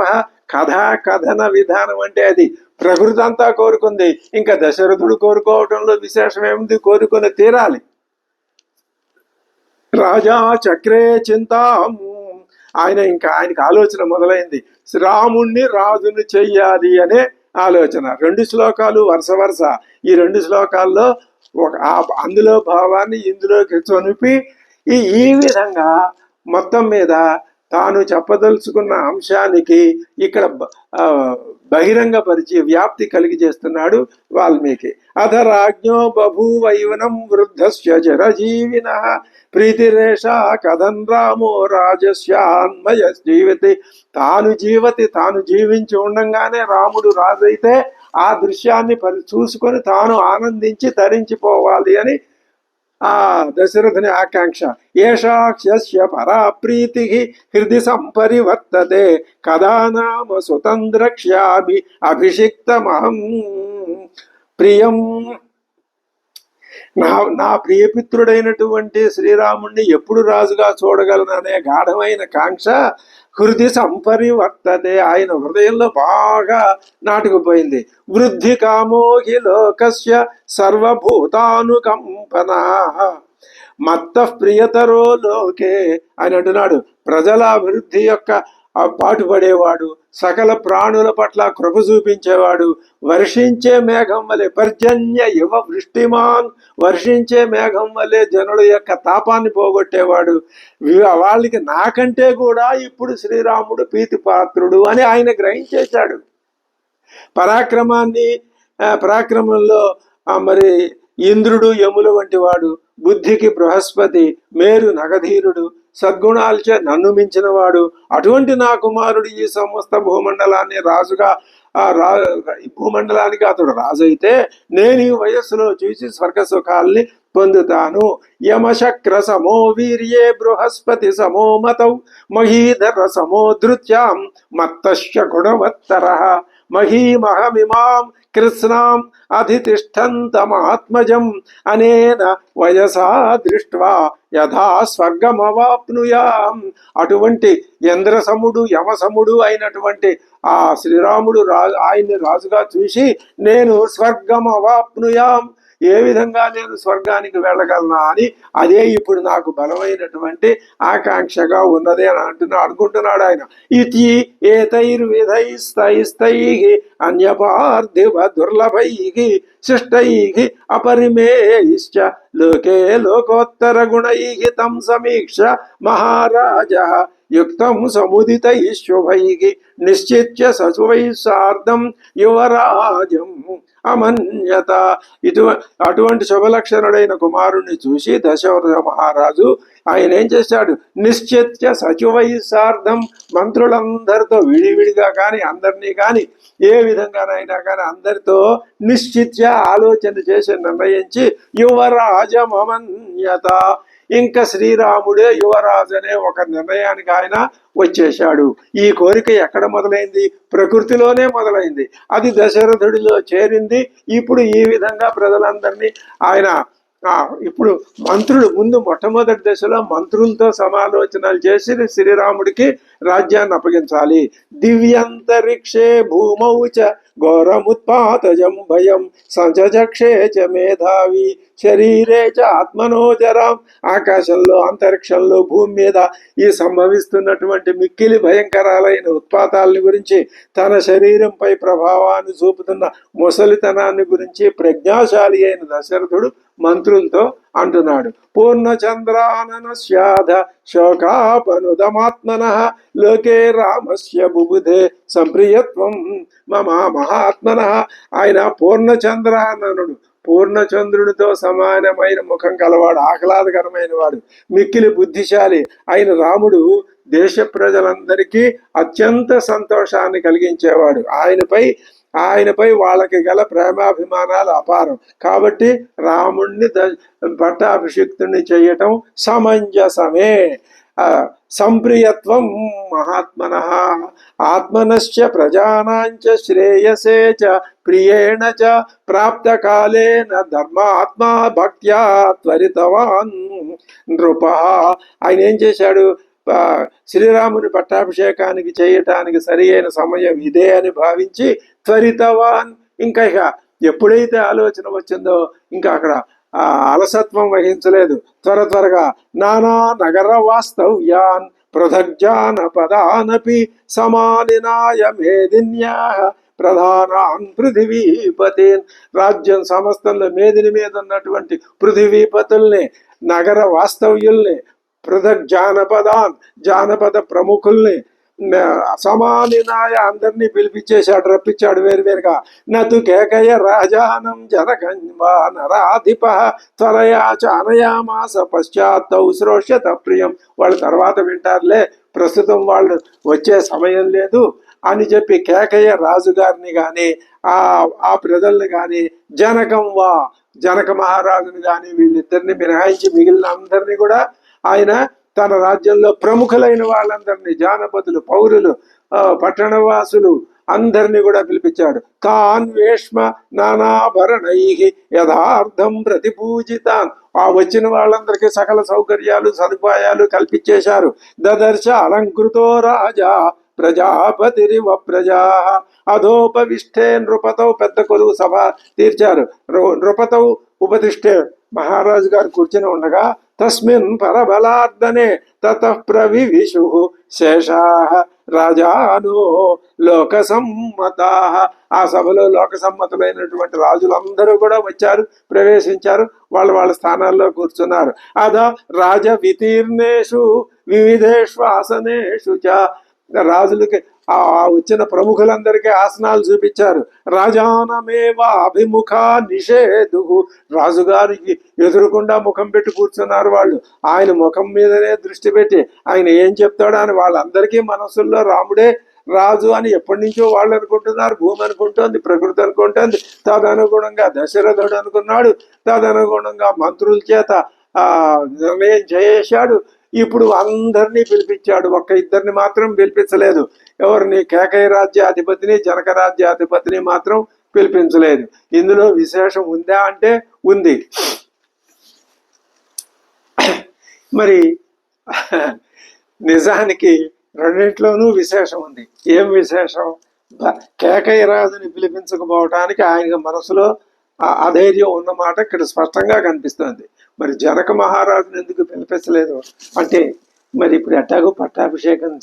కథ, కథన విధానం అంటే అది. ప్రకృతి అంతా కోరుకుంది, ఇంకా దశరథుడు కోరుకోవటంలో విశేషం ఏముంది? కోరుకుని తీరాలి. రాజా చక్రే చింతాము. ఆయనకి ఆలోచన మొదలైంది. రాముణ్ణి రాజుని చెయ్యాలి అనే ఆలోచన. 2 శ్లోకాలు వరుస. ఈ 2 శ్లోకాల్లో అందులో భావాన్ని ఇందులోకి చొనిపి ఈ విధంగా మొత్తం మీద తాను చెప్పదలుచుకున్న అంశానికి ఇక్కడ బహిరంగపరిచి వ్యాప్తి కలిగి చేస్తున్నాడు వాల్మీకి. అధరాజ్ఞో బభూవైవనం వృద్ధస్య జరజీవిన ప్రీతిరేష కథన్ రామో రాజస్యాన్మయ జీవితి. తాను జీవించి ఉండంగానే రాముడు రాజైతే ఆ దృశ్యాన్ని చూసుకొని తాను ఆనందించి తరించిపోవాలి అని ఆ దశరథుని ఆకాంక్ష. ఏషాక్ష్య పరా ప్రీతి హృది సంపరివర్తతే కదా నామ సుతంద్రక్ష్యామి అభిషిక్తమహం ప్రియం. నా ప్రియపిత్రుడైనటువంటి శ్రీరాముణ్ణి ఎప్పుడు రాజుగా చూడగలననే గాఢమైన కాంక్ష హృది సంపరివర్తతే, ఆయన హృదయంలో బాగా నాటుకుపోయింది. వృద్ధి కామోహి లోకస్య సర్వభూతానుకంపన మత్త ప్రియతరో లోకే అని అంటున్నాడు. ప్రజల అభివృద్ధి యొక్క పాటుపడేవాడు, సకల ప్రాణుల పట్ల కృప చూపించేవాడు, వర్షించే మేఘం వలె పర్జన్య యువ వృష్టిమాన్, వర్షించే మేఘం వలె జనుల యొక్క తాపాన్ని పోగొట్టేవాడు. వాళ్ళకి నాకంటే కూడా ఇప్పుడు శ్రీరాముడు ప్రీతిపాత్రుడు అని ఆయన గ్రహించేశాడు. పరాక్రమంలో మరి ఇంద్రుడు యముల వంటి వాడు, బుద్ధికి బృహస్పతి, మేరు నగధీరుడు, సద్గుణాలచే నన్ను మించిన వాడు. అటువంటి నా కుమారుడు ఈ సమస్త భూమండలాన్ని రాజుగా భూమండలానికి అతడు రాజు అయితే నేను ఈ వయస్సులో చూసి స్వర్గ సుఖాల్ని పొందుతాను. యమశక్ర సమో వీర్యే బృహస్పతి సమో మతౌ మహీధర సమో ధృత్యాం మత్తస్య గుణవత్తర మహీమహమిమాం కృష్ణాం అధితిష్టంతమాత్మజం అనేన వయసా దృష్ట్వా యథా స్వర్గమవాప్నుయాం. అటువంటి ఇంద్రసముడు యమసముడు అయినటువంటి ఆ శ్రీరాముడు ఆయన్ని రాజుగా చూసి నేను స్వర్గమవాప్నుయాం, ఏ విధంగా నేను స్వర్గానికి వెళ్ళగలనా అని అదే ఇప్పుడు నాకు బలమైనటువంటి ఆకాంక్షగా ఉన్నది అని అనుకుంటున్నాడు ఆయన. ఇది ఏతైర్విధైస్తైస్తై అన్యపార్థివ దుర్లభై శిష్టై అపరిమేయిశ్చ లోకే లోకోత్తర గుణై తం సమీక్ష మహారాజ యుక్తం సముదితై శుభై నిశ్చిత్య సశుభై సార్ధం యువరాజం అమన్యత. అటువంటి శుభలక్షణుడైన కుమారుణ్ణి చూసి దశరథ మహారాజు ఆయన ఏం చేశాడు, నిశ్చిత్య సచివై సార్ధం, మంత్రులందరితో విడివిడిగా కానీ అందరినీ కానీ ఏ విధంగానైనా కానీ అందరితో నిశ్చిత్య ఆలోచన చేసి నిర్ణయించి యువరాజమమన్యత, ఇంకా శ్రీరాముడే యువరాజు అనే ఒక నిర్ణయానికి ఆయన వచ్చేశాడు. ఈ కోరిక ఎక్కడ మొదలైంది? ప్రకృతిలోనే మొదలైంది. అది దశరథుడిలో చేరింది. ఇప్పుడు ఈ విధంగా ప్రజలందరినీ ఆయన ఇప్పుడు మంత్రులు ముందు మొట్టమొదటి దశలో మంత్రులతో సమాలోచనలు చేసి శ్రీరాముడికి రాజ్యాన్ని అప్పగించాలి. దివ్యంతరిక్షే భూమౌచ ఘోరముత్పాతజం భయం సంచక్షే చ మేధావి శరీరే చ ఆత్మనోజరాం. ఆకాశంలో అంతరిక్షంలో భూమి మీద ఈ సంభవిస్తున్నటువంటి మిక్కిలి భయంకరాలైన ఉత్పాతాలని గురించి, తన శరీరంపై ప్రభావాన్ని చూపుతున్న ముసలితనాన్ని గురించి ప్రజ్ఞాశాలి అయిన దశరథుడు మంత్రులతో అంటున్నాడు. పూర్ణచంద్రానన స్యాధ శోకాపనుదమాత్మన లోకే రామస్య బుబుధే సంప్రియత్వం మమ మహాత్మన. ఆయన పూర్ణచంద్రాననుడు, పూర్ణచంద్రుడితో సమానమైన ముఖం కలవాడు, ఆహ్లాదకరమైన వాడు, మిక్కిలి బుద్ధిశాలి అయిన రాముడు దేశ ప్రజలందరికీ అత్యంత సంతోషాన్ని కలిగించేవాడు. ఆయనపై వాళ్ళకి గల ప్రేమాభిమానాలు అపారం. కాబట్టి రాముణ్ణి పట్టాభిషిక్తుణ్ణి చేయటం సమంజసమే. సంప్రియత్వం మహాత్మన ఆత్మనశ్చ ప్రజానాంచ శ్రేయసే చ ప్రియేణ చ ప్రాప్త కాలేన ధర్మాత్మా భక్త్యా త్వరితవాన్ నృప. ఆయన ఏం చేశాడు, శ్రీరాముని పట్టాభిషేకానికి చేయటానికి సరి అయిన సమయం ఇదే అని భావించి త్వరితవాన్, ఇంకా ఎప్పుడైతే ఆలోచన వచ్చిందో ఇంకా అక్కడ అలసత్వం వహించలేదు. త్వరగా నానా నగర వాస్తవ్యాన్ పృథగ్జాన పదానపి సమాలినాయ మేదిన్యా ప్రధానాన్ పృథివీపతేన్. రాజ్యం సమస్తంలో మేదిని మీద ఉన్నటువంటి పృథివీపతుల్ని, నగర వాస్తవ్యుల్ని, పృథక్ జానపద ప్రముఖుల్ని, సమానినాయ అందరినీ పిలిపించేశాడు, రప్పించాడు వేరువేరుగా. నతు కేకయ రాజానం జనకన్వానరాధిప త్వరయా చానయామాస పశ్చాత్తౌ శ్రోష్యత ప్రియం. వాళ్ళు తర్వాత వింటారులే, ప్రస్తుతం వాళ్ళు వచ్చే సమయం లేదు అని చెప్పి కేకయ్య రాజుగారిని కానీ ఆ ప్రజల్ని కానీ జనక మహారాజుని కానీ వీళ్ళిద్దరిని మినహాయించి మిగిలిన అందరినీ కూడా ఆయన తన రాజ్యంలో ప్రముఖులైన వాళ్ళందరినీ, జానపదులు, పౌరులు, పట్టణవాసులు అందరినీ కూడా పిలిపించాడు. తాన్వేష్మ నానాభరణై యథార్థం ప్రతిపూజితాన్. ఆ వచ్చిన వాళ్ళందరికీ సకల సౌకర్యాలు సదుపాయాలు కల్పించేశారు. దదర్శ అలంకృతో రాజా ప్రజాపతిరివ ప్రజా అధోపవిష్ఠే నృపతౌ. పెద్ద కొలువు సభ తీర్చారు. నృపతౌ ఉపతిష్ఠే, మహారాజు గారు కూర్చుని ఉండగా తస్మిన్ పరబలార్దనే తతః ప్రవివిషు శేషాః రాజానో లోకసమ్మతాః. ఆ సభలో లోకసమ్మతులైనటువంటి రాజులందరూ కూడా వచ్చారు, ప్రవేశించారు, వాళ్ళ స్థానాల్లో కూర్చున్నారు. అదా రాజ వితీర్ణేషు వివిధేషు ఆసనేషు చ. రాజులకి ఆ వచ్చిన ప్రముఖులందరికీ ఆసనాలు చూపించారు. రాజానమేవ అభిముఖ నిషేధు. రాజుగారికి ఎదురుకుండా ముఖం పెట్టి కూర్చున్నారు వాళ్ళు. ఆయన ముఖం మీదనే దృష్టి పెట్టి ఆయన ఏం చెప్తాడో అని వాళ్ళందరికీ మనసుల్లో రాముడే రాజు అని ఎప్పటి నుంచో వాళ్ళు అనుకుంటున్నారు. భూమి అనుకుంటోంది, ప్రకృతి అనుకుంటోంది. తదనుగుణంగా దశరథుడు అనుకున్నాడు. తదనుగుణంగా మంత్రుల చేత నిర్ణయం చేశాడు. ఇప్పుడు అందరినీ పిలిపించాడు, ఒక్క ఇద్దరిని మాత్రం పిలిపించలేదు. ఎవరిని? కేకయ రాజ్యాధిపతిని, జనక రాజ్యాధిపతిని మాత్రం పిలిపించలేదు. ఇందులో విశేషం ఉందా అంటే ఉంది. మరి నిజానికి రెండింటిలోనూ విశేషం ఉంది. ఏం విశేషం? కేకయ రాజుని పిలిపించకపోవటానికి ఆయన మనసులో అధైర్యం ఉన్నమాట ఇక్కడ స్పష్టంగా కనిపిస్తుంది. మరి జనక మహారాజును ఎందుకు పిలిపించలేదు అంటే మరి ఇప్పుడు ఎట్టాగో పట్టాభిషేకం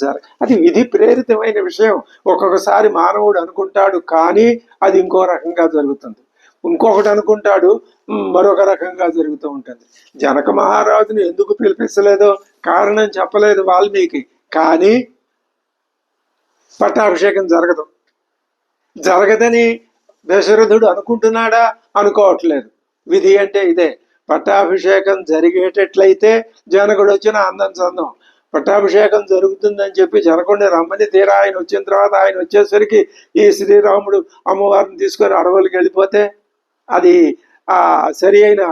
అది విధి ప్రేరితమైన విషయం. ఒక్కొక్కసారి మానవుడు అనుకుంటాడు కానీ అది ఇంకో రకంగా జరుగుతుంది, ఇంకొకటి అనుకుంటాడు మరొక రకంగా జరుగుతూ ఉంటుంది. జనక మహారాజును ఎందుకు పిలిపించలేదో కారణం చెప్పలేదు వాల్మీకి, కానీ పట్టాభిషేకం జరగదని దశరథుడు అనుకుంటున్నాడా? అనుకోవట్లేదు. విధి అంటే ఇదే. పట్టాభిషేకం జరిగేటట్లయితే జనకుడు వచ్చిన అందం చందం. పట్టాభిషేకం జరుగుతుందని చెప్పి జనకుడిని రమ్మని తీరా ఆయన వచ్చిన తర్వాత ఆయన వచ్చేసరికి ఈ శ్రీరాముడు అమ్మవారిని తీసుకొని అడవులకు వెళ్ళిపోతే అది సరి అయిన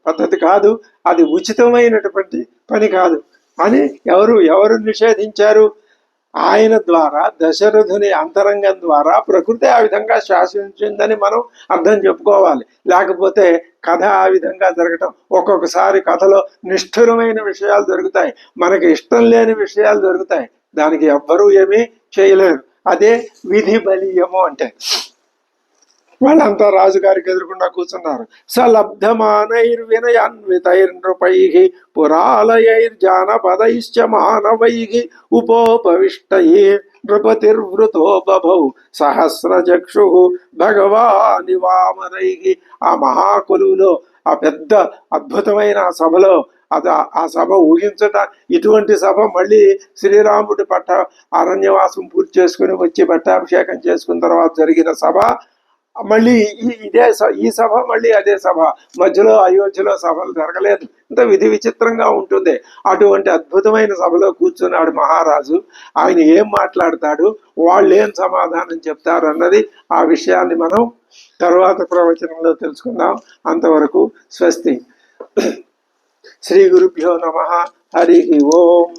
పద్ధతి కాదు, అది ఉచితమైనటువంటి పని కాదు అని ఎవరు నిషేధించారు? ఆయన ద్వారా, దశరథుని అంతరంగం ద్వారా ప్రకృతి ఆ విధంగా శాసించిందని మనం అర్థం చెప్పుకోవాలి. లేకపోతే కథ ఆ విధంగా జరగటం, ఒక్కొక్కసారి కథలో నిష్ఠురమైన విషయాలు జరుగుతాయి, మనకి ఇష్టం లేని విషయాలు జరుగుతాయి, దానికి ఎవ్వరూ ఏమీ చేయలేరు. అదే విధి బలీయము అంటే. వాళ్ళంతా రాజుగారికి ఎదురుకుండా కూర్చున్నారు. సలబ్ధమానైర్వినయాన్వితైర్నృపై పురాలయైర్జానపదైశ్చ మానవై ఉపోపవిష్టయే నృపతిర్వృతో బభౌ సహస్రచక్షు భగవాని వామనై. ఆ మహాకులులో ఆ పెద్ద అద్భుతమైన సభలో ఆ సభ ఊహించట, ఇటువంటి సభ మళ్ళీ శ్రీరాముడి అరణ్యవాసం పూర్తి చేసుకుని వచ్చి పట్టాభిషేకం చేసుకున్న తర్వాత జరిగిన సభ మళ్ళీ ఈ సభ మళ్ళీ అదే సభ, మధ్యలో అయోధ్యలో సభలు జరగలేదు. ఇంత విధి విచిత్రంగా ఉంటుంది. అటువంటి అద్భుతమైన సభలో కూర్చున్నాడు మహారాజు. ఆయన ఏం మాట్లాడతాడు, వాళ్ళు ఏం సమాధానం చెప్తారు అన్నది ఆ విషయాన్ని మనం తర్వాత ప్రవచనంలో తెలుసుకుందాం. అంతవరకు స్వస్తి. శ్రీ గురుభ్యో నమః. హరి ఓం.